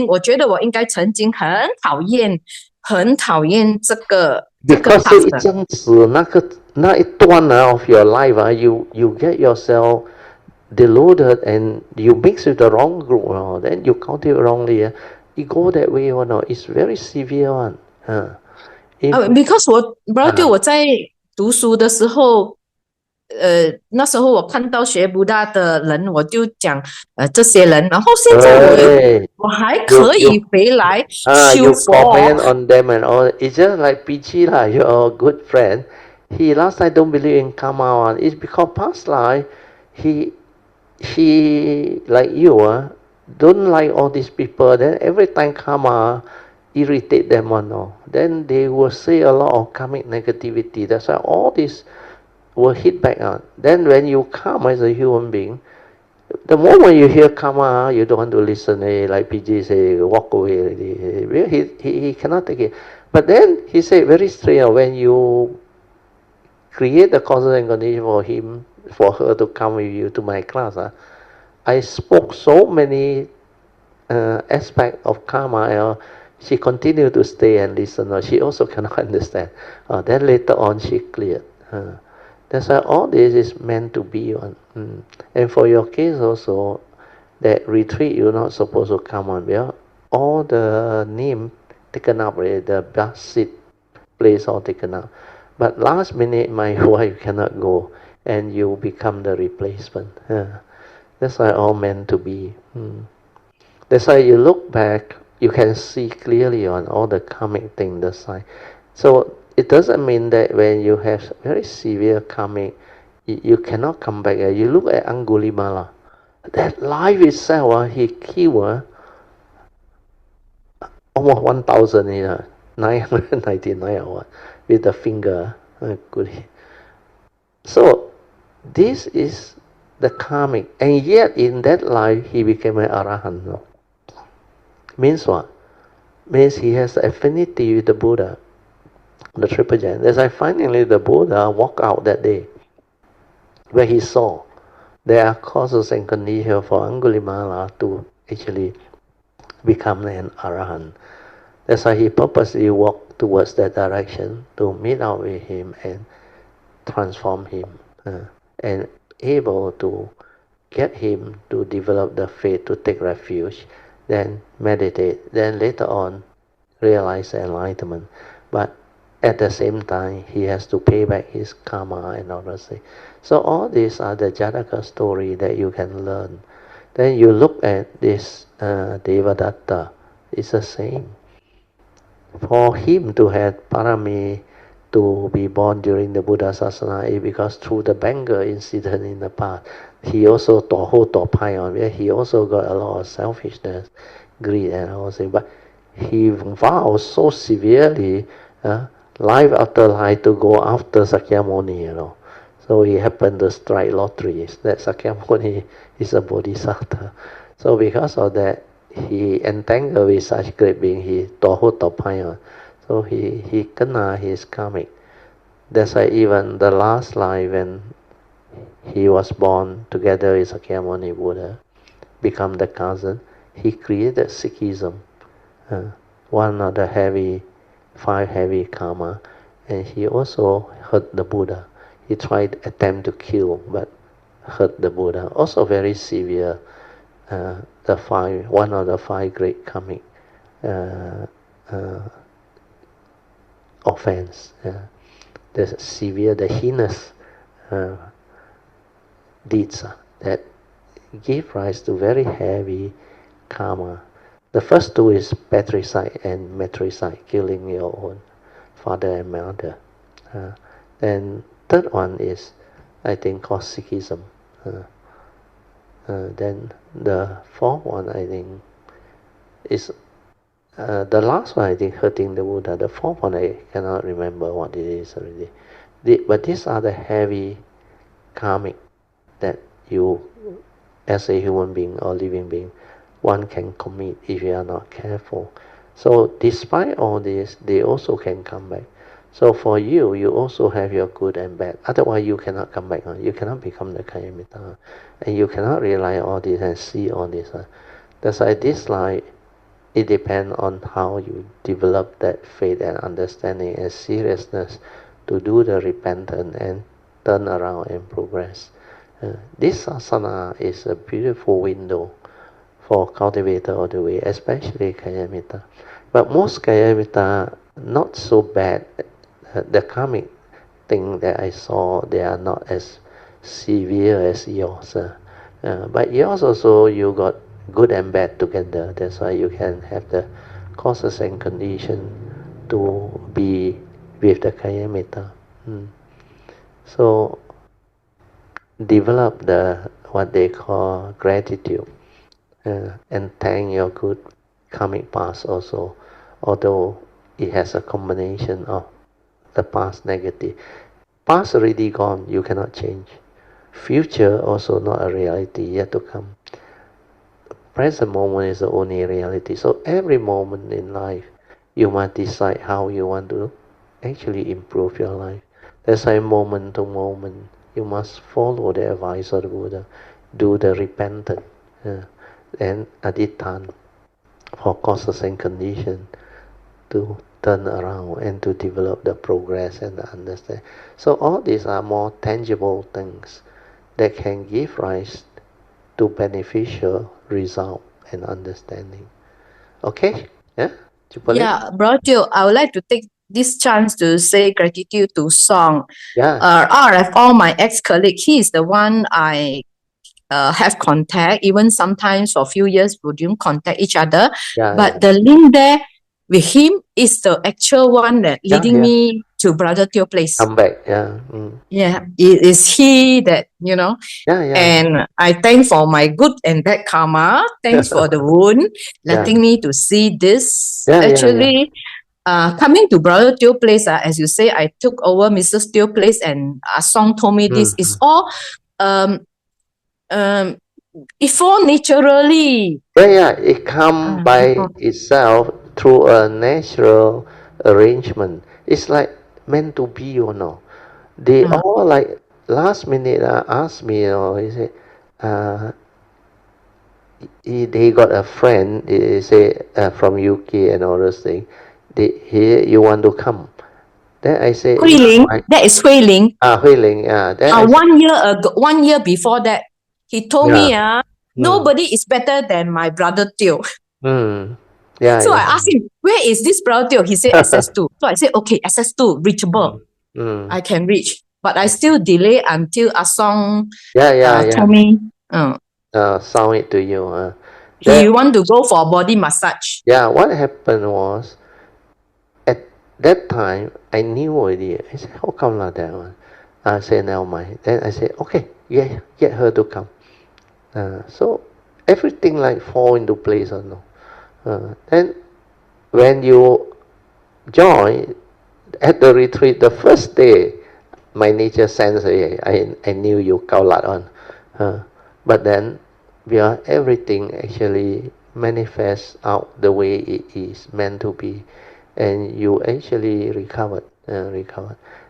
我觉得我应该曾经很讨厌这个 Because 是一阵子那一段of your life you get yourself deluded and you mix with the wrong group, then you cultivate wrongly, you go that way, it's very severe one. Because 我在读书的时候，那时候我看到学布达的人，我就讲这些人，然后现在我还可以回来修佛。You comment on them and all. It's just like PG lah, your good friend. He last time don't believe in karma one. It's because past life he like you don't like all these people. Then every time karma irritate them one, then they will say a lot of karmic negativity. That's why all this will hit back on. Then when you come as a human being, the moment you hear karma, you don't want to listen. Like PG say, walk away. He cannot take it. But then he said very straight, when you create the causes and conditions for her to come with you to my class, I spoke so many aspects of karma. She continued to stay and listen. She also cannot understand. Then later on she cleared. That's why all this is meant to be one. And for your case also, that retreat you're not supposed to come on. Yeah? All the name taken up already, the bus seat place all taken up. But last minute my wife cannot go and you become the replacement. That's why all meant to be. That's why you look back, you can see clearly on all the karmic thing, the sign. So it doesn't mean that when you have very severe karmic, you cannot come back. You look at Angulimala. That life itself, he killed almost 1,000, 999 or what, with the finger. So this is the karmic. And yet in that life, he became an arahant. Means what? Means he has affinity with the Buddha, the triple giant. As I finally the Buddha walked out that day, where he saw there are causes and conditions for Angulimala to actually become an arahant. That's why he purposely walked towards that direction to meet out with him and transform him, and able to get him to develop the faith to take refuge, then meditate, then later on realize enlightenment. But at the same time, he has to pay back his karma and all those things. So all these are the Jataka story that you can learn. Then you look at this Devadatta, it's the same. For him to have parami, to be born during the Buddha Sasana, is because through the Bengal incident in the past, he also where he also got a lot of selfishness, greed and all things. But he vowed so severely, life after life, to go after Sakyamuni, So he happened to strike lottery. That Sakyamuni is a bodhisattva. So because of that, he entangled with such great being, he so he kena his karmic. That's why even the last life when he was born together with Sakyamuni Buddha, become the cousin, he created Sikhism, one of the 5 heavy karma, and he also hurt the Buddha. He tried attempt to kill, but hurt the Buddha. Also very severe. One of the 5 great karmic offense. The severe, the heinous deeds that give rise to very heavy karma. The first 2 is patricide and matricide, killing your own father and mother. Then third one is I think, called Sikhism. Then the fourth one, I think, is the last one, I think, hurting the Buddha. The fourth one, I cannot remember what it is already. But these are the heavy karmic that you, as a human being or living being, one can commit if you are not careful. So despite all this, they also can come back. So for you, you also have your good and bad. Otherwise, you cannot come back. You cannot become the Kayamita. And you cannot realize all this and see all this. That's why this life, it depends on how you develop that faith and understanding and seriousness to do the repentance and turn around and progress. This asana is a beautiful window for cultivator of the way, especially Kayamita. But most Kayamita, not so bad. The karmic thing that I saw, they are not as severe as yours. But yours also, you got good and bad together. That's why you can have the causes and condition to be with the Kayamita. So develop the what they call gratitude and thank your good karmic past also, although it has a combination of the past negative. Past already gone, you cannot change. Future also not a reality yet to come. Present moment is the only reality. So every moment in life, you must decide how you want to actually improve your life. That's why moment to moment, you must follow the advice of the Buddha. Do the repentance and adittan for causes and conditions to turn around and to develop the progress and the understanding. So all these are more tangible things that can give rise to beneficial result and understanding. Okay? Yeah? Yeah, Brother Teo, I would like to take this chance to say gratitude to Song. Yeah. RF, all my ex-colleague, he is the one I have contact. Even sometimes for a few years we didn't contact each other. But the link there with him is the actual one that leading me to Brother Teo place. Come back, Yeah, it is he that, and I thank for my good and bad karma. Thanks for the wound, letting me to see this. Actually, coming to Brother Teo place, as you say, I took over Mrs. Teo place and Song told me this is all it fall naturally. It come by itself through a natural arrangement. It's like meant to be, They all like last minute asked me, he said, they got a friend, they say from UK and all those things. You want to come? Then I say, Hui Ling, that is Hui Ling. Hui Ling, Then 1 year before that, he told me, nobody is better than my Brother Teo. So I asked him, where is this Brother Teo? He said SS2. So I said, okay, SS2, reachable. I can reach. But I still delay until Song told me. Sound it to you. He want to go for body massage. Yeah, what happened was, at that time, I knew already. I said, how come like that one? I said, never mind. Then I said, okay, get her to come. So everything like fall into place or no. Then when you join at the retreat, the first day, my nature sense, I knew you kaulat on. But then everything actually manifests out the way it is meant to be, and you actually recovered.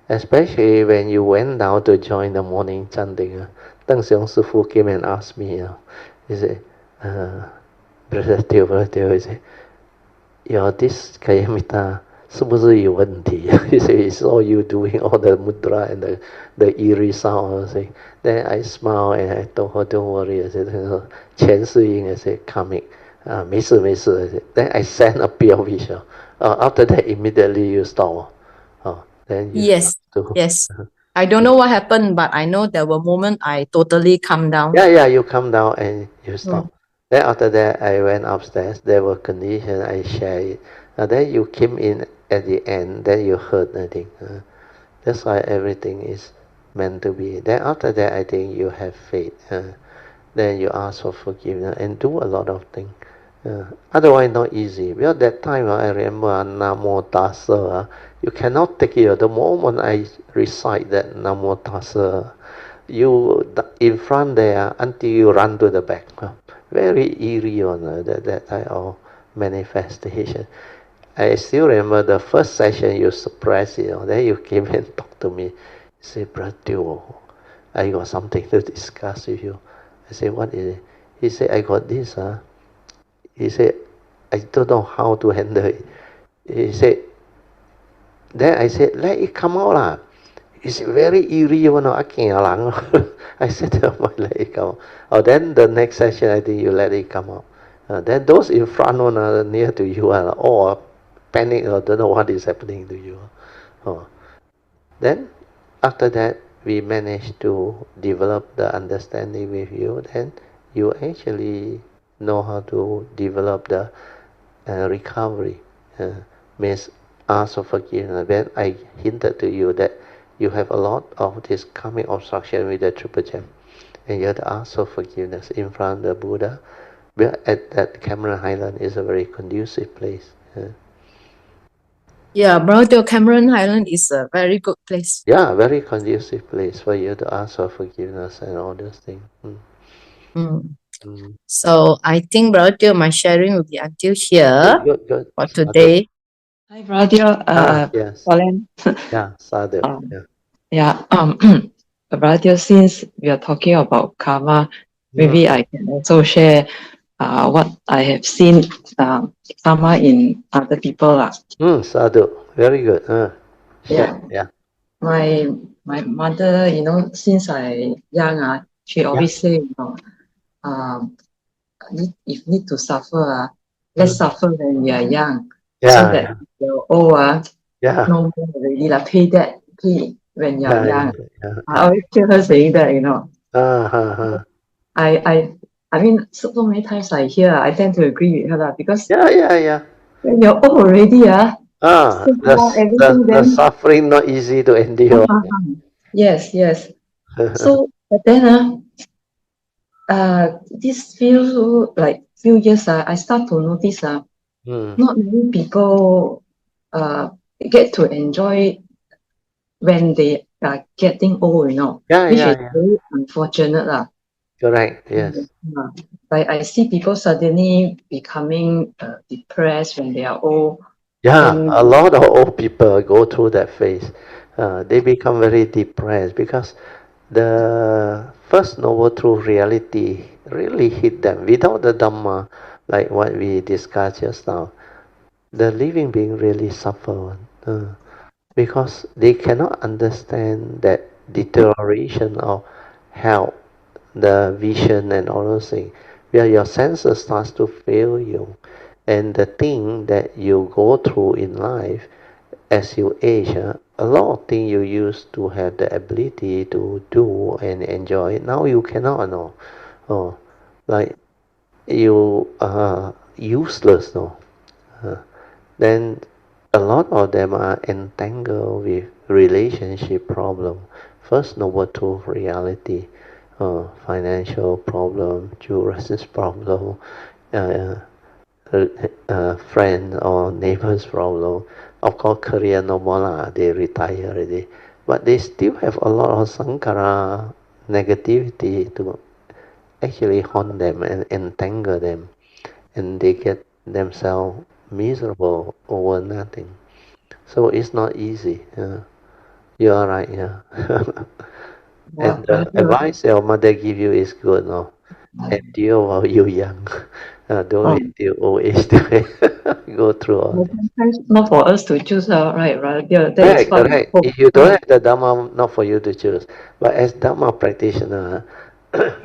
Especially when you went down to join the morning chanting. Deng Xiong Sifu came and asked me, he said, Brother Teo, he said, your this Kayamita 是不是有问题? He said, it's all you doing all the mudra and the eerie sound. Then I smiled and I told her, don't worry. I said, 前世因 I said, karmic. 没事没事. I said, then I sent a pure vision. After that, immediately you stop. Then you yes. I don't know what happened, but I know there were moments I totally calmed down. You calm down and you stop. Then after that, I went upstairs. There were conditions. I shared it. Then you came in at the end. Then you heard nothing. That's why everything is meant to be. Then after that, I think you have faith. Then you ask for forgiveness and do a lot of things. Otherwise, not easy. Because that time, I remember Namo Tassa. You cannot take it. The moment I recite that Namo Tassa, you in front there until you run to the back. Very eerie on that type of manifestation. I still remember the first session you suppressed it. Then you came and talked to me. You said, Brother, I got something to discuss with you. I said, what is it? He said, I got this. He said, I don't know how to handle it. He said, then I said, let it come out lah. It's very eerie, I can't. I said, let it come out. Oh, then the next session, I think you let it come out. Then those in front near to you are all panic or don't know what is happening to you. Then after that, we managed to develop the understanding with you. Then you actually know how to develop the recovery. Means ask for forgiveness. When I hinted to you that you have a lot of this karmic obstruction with the triple gem, and you have to ask for forgiveness in front of the Buddha. But at that Cameron Highland is a very conducive place. Yeah, Brother, Cameron Highland is a very good place. Yeah, very conducive place for you to ask for forgiveness and all those things. So I think, Brother, my sharing will be until here Good. for today. Hi, Brother. Yes. Pauline. Yeah, Sadhu. Brother, since we are talking about karma, maybe I can also share what I have seen karma in other people. Sadhu. Very good. Yeah. Yeah. My mother, since I young, she always say, if need to suffer, let's suffer when we are young. So that if you're old, no more already, pay when you're young. I always hear her saying that, I mean, so many times I hear, I tend to agree with her because when you're old already, the suffering not easy to endure. Yes. So, but then this few years, I start to notice not many people get to enjoy when they are getting old, which is very unfortunate. Correct, yes. Like I see people suddenly becoming depressed when they are old. Yeah, a lot of old people go through that phase. They become very depressed because the first noble truth reality really hit them. Without the Dhamma, like what we discussed just now, the living being really suffer because they cannot understand that deterioration of health, the vision and all those things, where your senses starts to fail you. And the thing that you go through in life as you age, a lot of things you used to have the ability to do and enjoy, now you cannot, like you are useless, then a lot of them are entangled with relationship problem. First, noble truth reality, financial problem, justice problem, friend or neighbor's problem. Of course, career no more lah. They retire already, but they still have a lot of sankara negativity to actually haunt them and entangle them, and they get themselves miserable over nothing. So it's not easy. You are right. And the advice your mother give you is good, no? Endure while you're young. Don't wait till old age to go through all this. Sometimes not for us to choose, right? Correct. If you don't have the Dhamma, not for you to choose. But as Dhamma practitioner,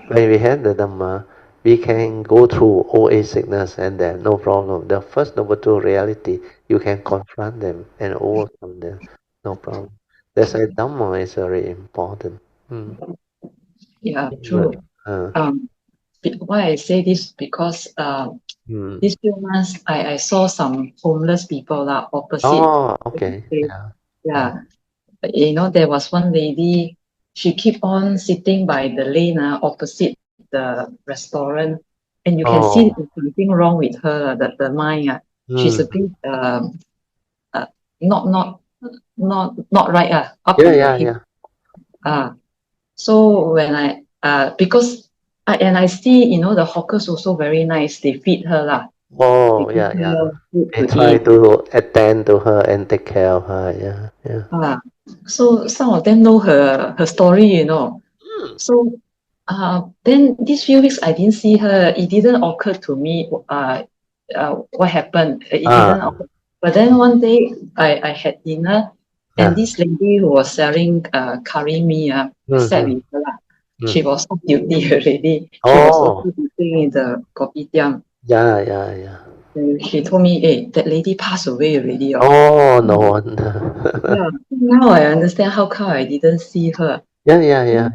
when we have the Dhamma, we can go through old age sickness and then no problem. The first noble truth reality, you can confront them and overcome them, no problem. That's why Dhamma is very important. Yeah, true. Why I say this because these few months I saw some homeless people opposite. Oh, okay. Yeah. There was one lady she keep on sitting by the lane opposite the restaurant, and you can see there's something wrong with her, the mind. She's a bit uh, not not not right up in the head. So when because I see, you know, the hawkers also very nice. They feed her lah. Oh, They give her food They to try eat. to attend to her and take care of her. So some of them know her story, you know. So then these few weeks I didn't see her. It didn't occur to me what happened. It didn't occur. But then one day I had dinner, and this lady who was selling curry mee, sat with her. She was off duty already. She was also eating in the kopitiam. And she told me, hey, that lady passed away already. Oh, no wonder. Yeah. Now I understand how come I didn't see her. Yeah.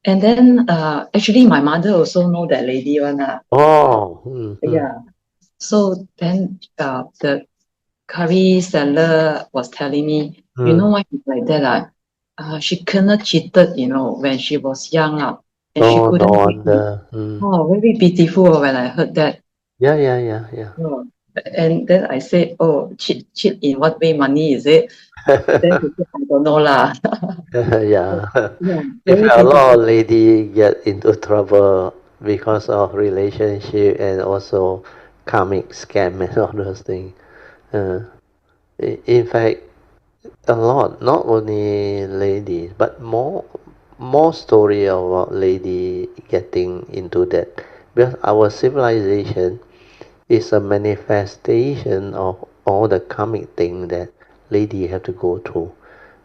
And then actually my mother also know that lady one. Yeah. So then the curry seller was telling me, you know why she's like that? She kinda cheated, you know, when she was young. And she No couldn't make it. wonder. Oh, very pitiful when I heard that. Yeah. Oh. And then I said, oh, cheat in what way? Money, is it? Then she said, I don't know lah. Yeah. Yeah, If very a lot pitiful. of lady get into trouble because of relationship and also karmic scam and all those things. In fact, a lot, not only ladies, but more story about lady getting into that. Because our civilization is a manifestation of all the karmic thing that lady have to go through.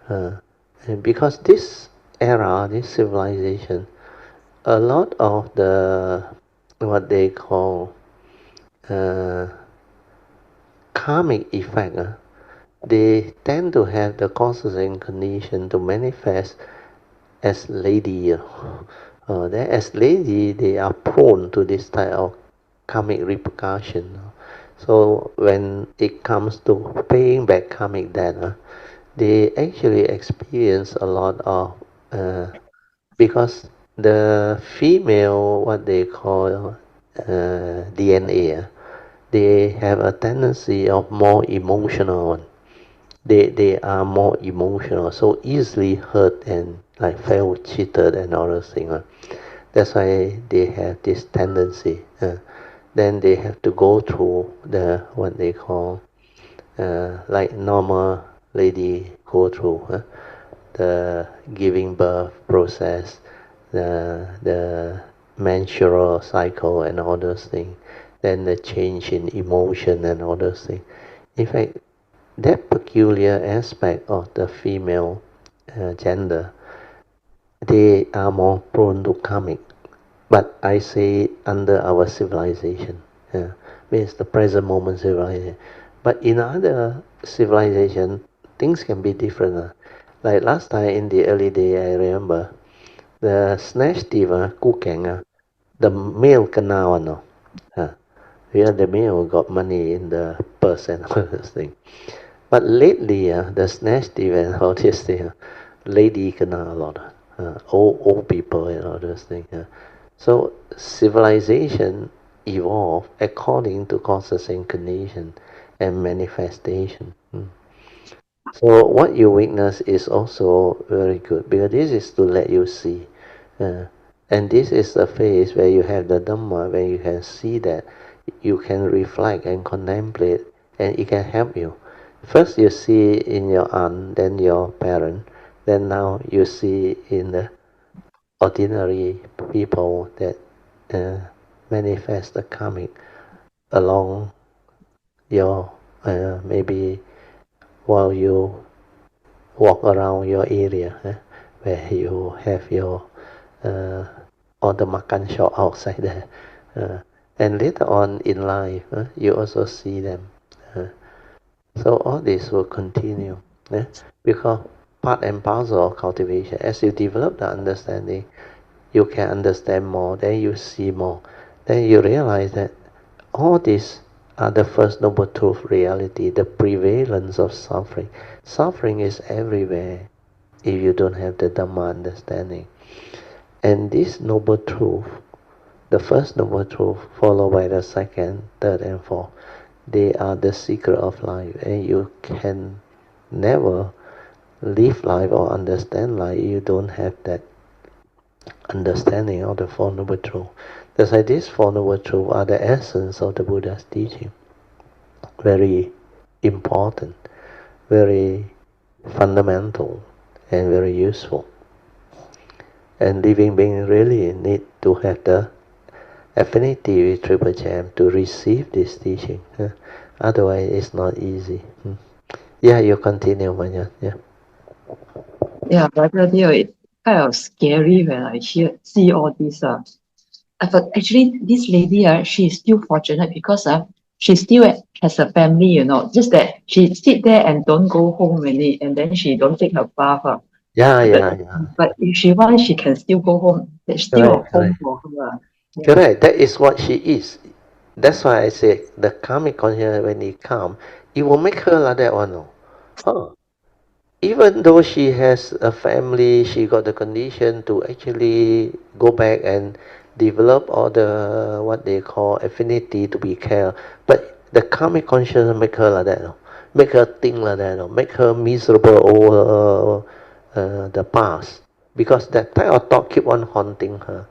And because this era, this civilization, a lot of the what they call karmic effect, they tend to have the causes and condition to manifest as lady. Then as lady, they are prone to this type of karmic repercussion. So when it comes to paying back karmic debt, they actually experience a lot of because the female, what they call DNA, they have a tendency of more emotional one. They are more emotional, so easily hurt and like feel cheated and all those things. That's why they have this tendency. Then they have to go through the what they call like normal lady go through the giving birth process, the menstrual cycle and all those things, then the change in emotion and all those things. In fact, that peculiar aspect of the female gender, they are more prone to karmic. But I say under our civilization, means the present moment civilization. But in other civilization, things can be different. Like last time in the early day, I remember the snatch thief, the male kena one, the male got money in the purse and all this thing. But lately, the snatch thief and all this thing, lady kena a lot, old people and all those things. So civilization evolved according to causes and condition and manifestation. So what you witness is also very good because this is to let you see. And this is the phase where you have the Dhamma, where you can see that you can reflect and contemplate and it can help you. First you see in your aunt, then your parent, then now you see in the ordinary people that manifest the karmic along your maybe while you walk around your area where you have your or the makan shop outside there and later on in life you also see them so all this will continue because part and parcel of cultivation as you develop the understanding you can understand more, then you see more, then you realize that all these are the first noble truth reality, the prevalence of suffering. Suffering is everywhere. if you don't have the Dhamma understanding. And this noble truth, the first noble truth, followed by the second, third, and fourth, they are the secret of life, and you can never live life or understand life if you don't have that understanding of the Four Noble Truths. That's why these Four Noble Truths are the essence of the Buddha's teaching. Very important, very fundamental, and very useful. And living beings really need to have the affinity with Triple Gem to receive this teaching. Otherwise, it's not easy. Yeah, you continue, Manyan. Yeah. Yeah, brother dear, it's kind of scary when I see all this. But actually, this lady, she is still fortunate because she still has a family, just that she sit there and don't go home really, and then she don't take her bath. Yeah. But if she wants, she can still go home. There's still a home Correct. for her. Yeah. Correct. That is what she is. That's why I say the karmic consciousness, when it comes, it will make her like that one. No? Huh. Even though she has a family, she got the condition to actually go back and develop all the what they call affinity to be care. But the karmic consciousness make her like that. No? Make her think like that. No? Make her miserable over the past. Because that type of thought keep on haunting her.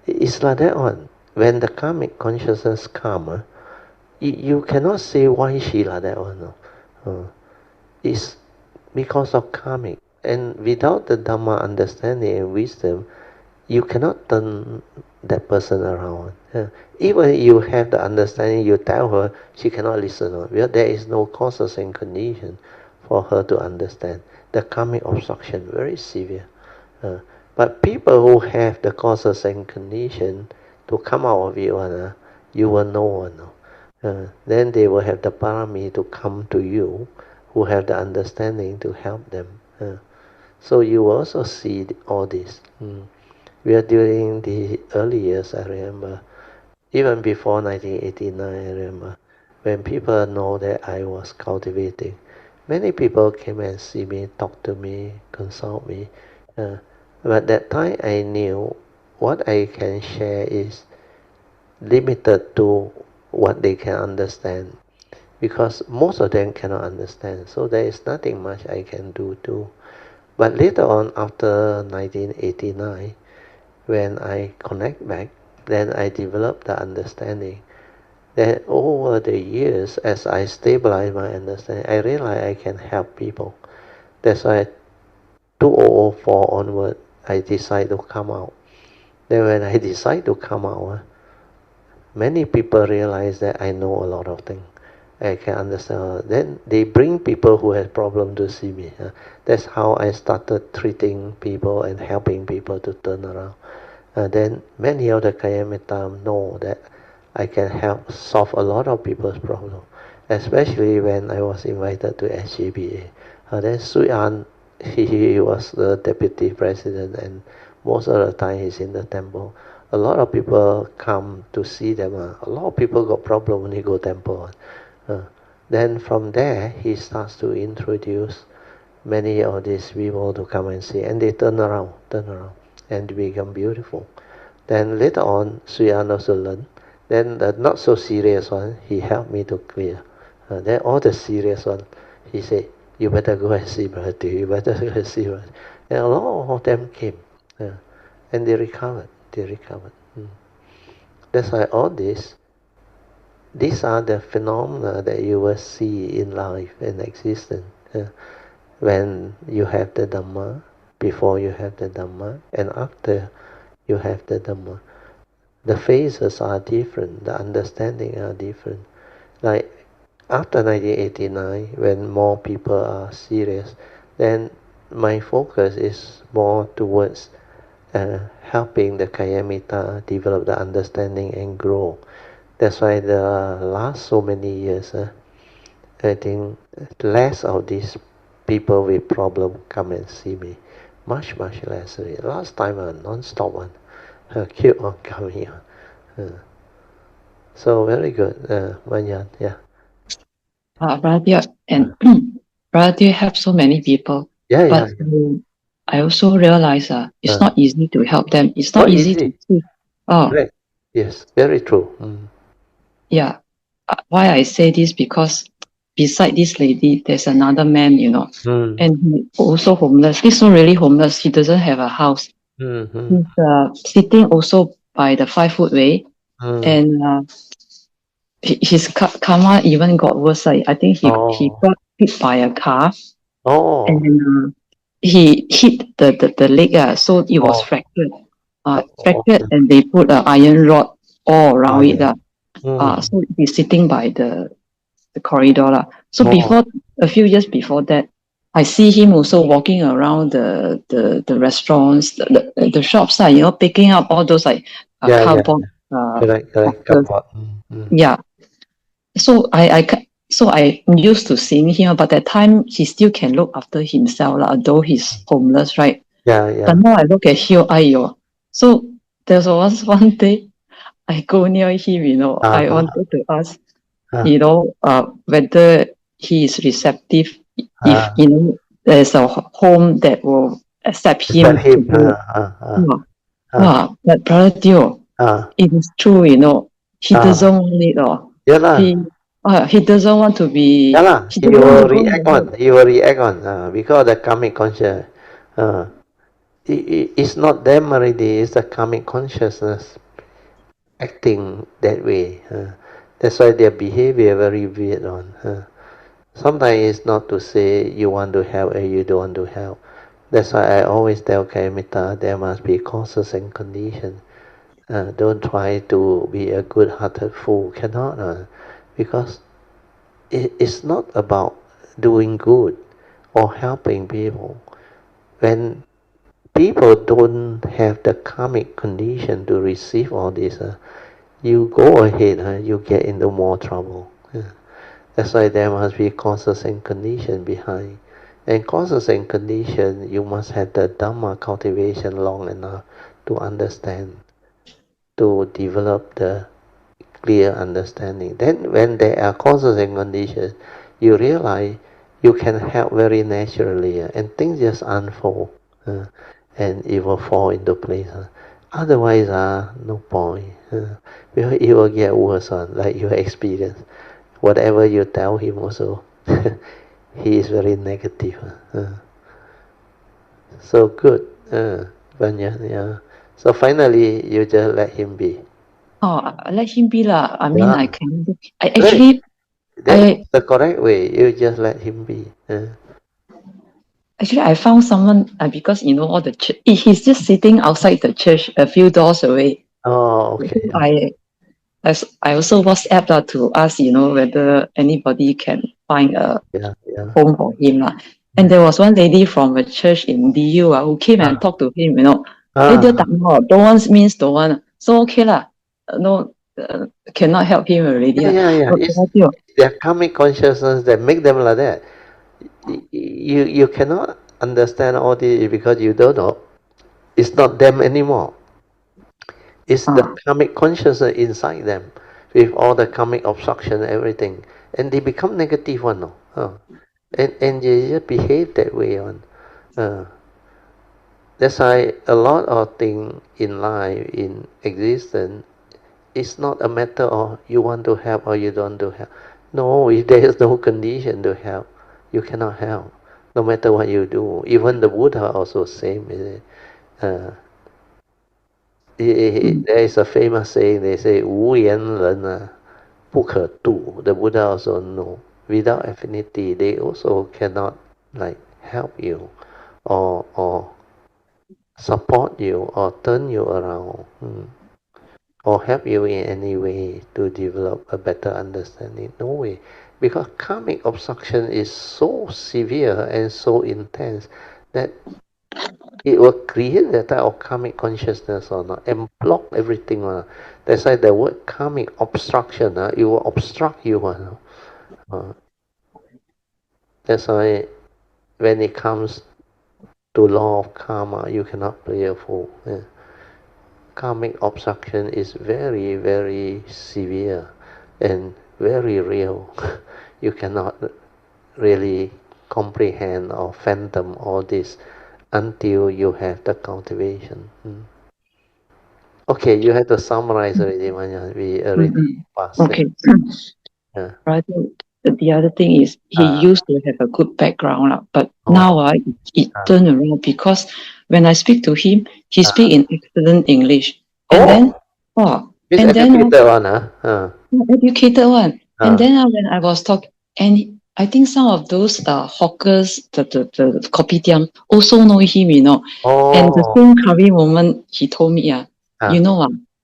It's like that one. When the karmic consciousness come, you cannot say why she like that one. No? It's because of karmic. And without the Dhamma understanding and wisdom, you cannot turn that person around. Even if you have the understanding, you tell her, she cannot listen. Well, there is no causes and condition for her to understand. The karmic obstruction, very severe. But people who have the causes and condition to come out of it, you will know. Then they will have the parami to come to you, who have the understanding to help them. So you will also see all this. We are during the early years, I remember, even before 1989, I remember, when people know that I was cultivating, many people came and see me, talk to me, consult me. But that time I knew what I can share is limited to what they can understand, because most of them cannot understand. So there is nothing much I can do too. But later on, after 1989, when I connect back, then I developed the understanding. Then over the years, as I stabilize my understanding, I realize I can help people. That's why 2004 onward, I decide to come out. Then when I decide to come out, many people realize that I know a lot of things. I can understand. Then they bring people who have problem to see me. That's how I started treating people and helping people to turn around. Then many of the Kayamita know that I can help solve a lot of people's problem, especially when I was invited to SGBA. Then Suyan, he was the deputy president, and most of the time he's in the temple. A lot of people come to see them. A lot of people got problem when they go temple. Then from there, he starts to introduce many of these people to come and see, and they turn around, and become beautiful. Then later on, Suyan also learned. Then the not so serious one, he helped me to clear. Then all the serious one, he said, you better go and see Brother, you better go and see Brother. And a lot of them came, and they recovered. That's why all these are the phenomena that you will see in life and existence. When you have the Dhamma, before you have the Dhamma, and after you have the Dhamma. The phases are different, the understanding are different. Like after 1989, when more people are serious, then my focus is more towards helping the Kayamita develop the understanding and grow. That's why the last so many years, I think less of these people with problem come and see me. Much less. Last time, non-stop one. Keep on coming on. So very good, Manyan. Yeah. Brother, and Brother have so many people. But I also realize it's not easy to help them. It's not easy to see. Correct. Yes, very true. Yeah. Why I say this, because beside this lady, there's another man, and he also homeless. He's not really homeless. He doesn't have a house. He's sitting also by the 5 foot way, and his karma even got worse. I think he got hit by a car, and he hit the leg, so it was fractured. Fractured, and they put an iron rod all around it. So he's sitting by the corridor. So a few years before that, I see him also walking around the restaurants, the shops, picking up all those like cardboard. Cardboard. Yeah. So I'm used to seeing him, but that time he still can look after himself, although he's homeless, right? But now I look at him, ayo. So there was one day I go near him, I wanted to ask, whether he is receptive, if there's a home that will accept him. But Brother Teo, it is true, he doesn't want it. He doesn't want to be. He will react on. Because the karmic conscious. It's not them already. It's the karmic consciousness acting that way. That's why their behavior very weird on. Sometimes it's not to say you want to help and you don't want to help. That's why I always tell Kayamita there must be causes and conditions. Don't try to be a good-hearted fool. Cannot. Because it's not about doing good or helping people. When people don't have the karmic condition to receive all this, you go ahead, you get into more trouble. That's why there must be causes and condition behind. And causes and condition, you must have the Dhamma cultivation long enough to understand, to develop the clear understanding. Then when there are causes and conditions, you realize you can help very naturally, and things just unfold, and it will fall into place. Otherwise, no point. Because it will get worse like your experience. Whatever you tell him also, he is very negative. So good. Vanya. So finally, you just let him be. Let him be lah. I mean, I can. That's the correct way. You just let him be. Actually, I found someone because all the church. He's just sitting outside the church, a few doors away. Oh, okay. So I also WhatsApp to ask, whether anybody can find a home for him lah. And there was one lady from a church in DU who came and talked to him. Don't want means don't want. So okay lah. No, cannot help him already. It's their karmic consciousness that make them like that. You cannot understand all this because you don't know. It's not them anymore. It's the karmic consciousness inside them with all the karmic obstruction and everything. And they become negative one. And they just behave that way on. That's why a lot of things in life, in existence, it's not a matter of you want to help or you don't want to help. No, if there is no condition to help, you cannot help. No matter what you do. Even the Buddha also same. There is a famous saying, they say, 无缘人不可度. The Buddha also know. Without affinity, they also cannot help you or support you or turn you around. Or help you in any way to develop a better understanding. No way. Because karmic obstruction is so severe and so intense that it will create that type of karmic consciousness and block everything. That's why the word karmic obstruction, it will obstruct you. That's why when it comes to law of karma, you cannot play a fool. Karmic obstruction is very, very severe and very real. You cannot really comprehend or fathom all this until you have the cultivation. Okay, you have to summarize already, Manya. We already passed it. Okay. Yeah. Right. The other thing is he used to have a good background, but now it turned around because when I speak to him, he speak in excellent English. And then he's and then educated one, educated one. And then when I was talking, and I think some of those hawkers, the kopitiam also know him, And the same curry moment he told me,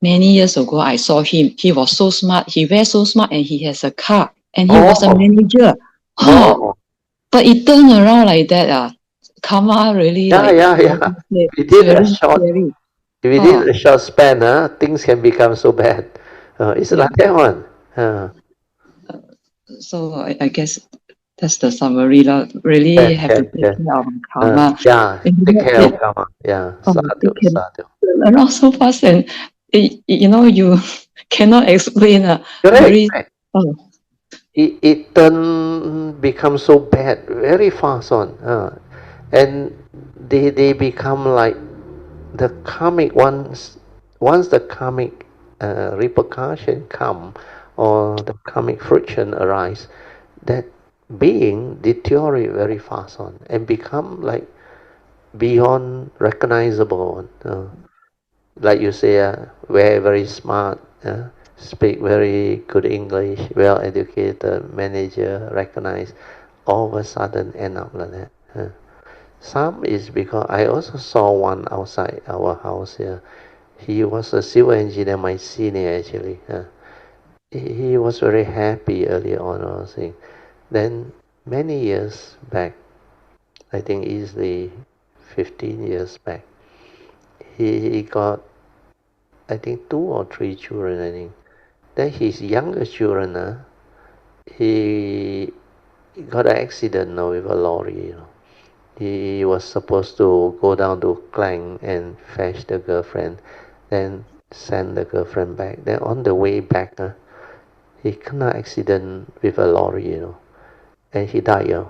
many years ago I saw him. He was so smart. He wears so smart, and he has a car, and he was a manager. But it turned around like that. Karma really Yeah. Within a short, scary. within a short span, things can become so bad. It's like that one. So I guess that's the summary. Really have to take care of karma. Take care of karma. Yeah, sadhu, sadhu. And also fast, and you cannot explain. Correct. It become so bad very fast on, and they become like the karmic ones. Once the karmic repercussion come, or the karmic friction arise, that being deteriorate very fast on and become like beyond recognizable. Like you say, very smart, speak very good English, well educated, manager, recognized, all of a sudden end up like that. Some is because I also saw one outside our house here. He was a civil engineer, my senior actually. He was very happy early on, I was saying. Then many years back, I think easily 15 years back, he got, I think 2 or 3 children, I think. Then his youngest children, he got an accident with a lorry. He was supposed to go down to Klang and fetch the girlfriend, then send the girlfriend back. Then on the way back, he kena accident with a lorry, and he died.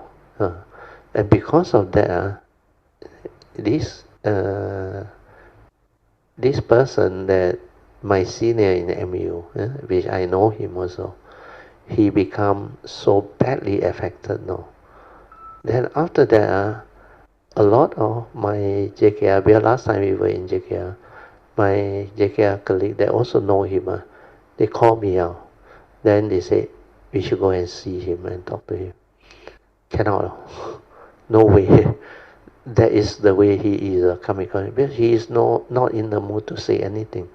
And because of that, this person that my senior in MU, which I know him also, he become so badly affected now. Then after that, a lot of my JKR, because last time we were in JKR, my JKR colleague, they also know him. They call me out. Then they say, we should go and see him and talk to him. Cannot. No way. That is the way he is coming. Because he is not in the mood to say anything.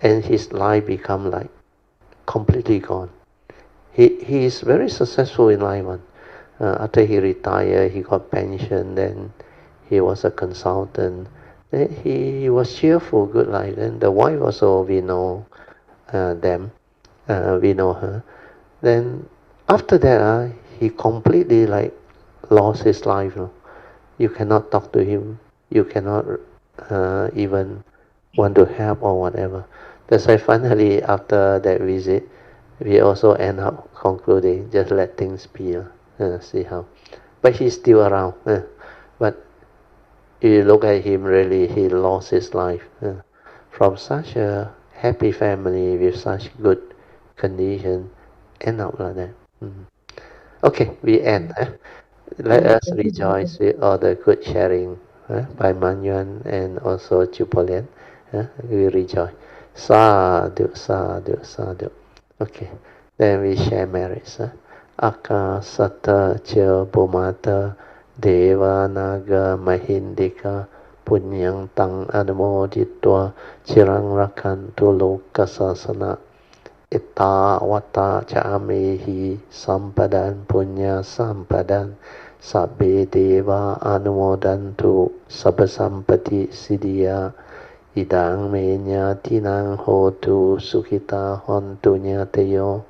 And his life become like completely gone. He is very successful in life. After he retired, he got pension, then he was a consultant. Then he was cheerful, good life. Then the wife also, we know them, we know her. Then after that, he completely like lost his life. You cannot talk to him. You cannot even want to help or whatever. That's why finally after that visit, we also end up concluding just let things be. See how. But he's still around. But if you look at him, really, he lost his life from such a happy family with such good condition, end up like that. Okay, we end. Let us rejoice with all the good sharing by Man Yuen and also Sis Poh Lian. We rejoice. Sadhu, sadhu, sadhu. Okay, then we share merits. Aka Sata Cha Bhumata Deva Naga Mahindika Punyang Tang Anumoditwa Chirang Rakantu Lokasasana Itta Vata Chamehi Sampadan Punya Sampadan Sabbe Deva Anumodantu Sabbasampati Siddhya Idang Menya Tinang Hotu Sukhita Hontu Nyateyo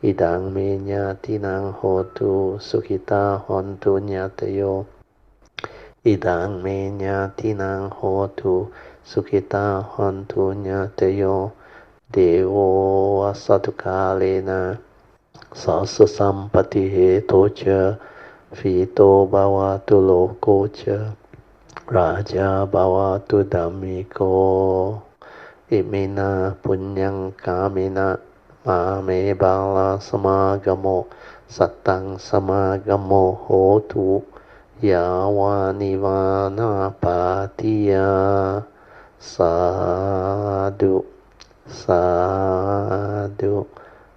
Idang Menya Tinang Hotu Sukhita Hontu Nyateyo Idang Menya Tinang Hotu Sukhita Hontu Nyateyo Devo Asadukalena Sasa Sampati Hetocha Fito bhavatu lokocha Raja bhavatu dhammiko Imina punyang kamina Mame bala samagamo Satang samagamo hotu Yawanivana patiya Sadhu Sadhu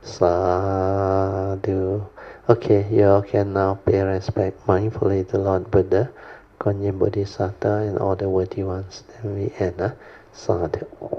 Sadhu. Okay, you all can now pay respect mindfully to Lord Buddha, Konyin Bodhisattva, and all the worthy ones. Then we end. Sadhu.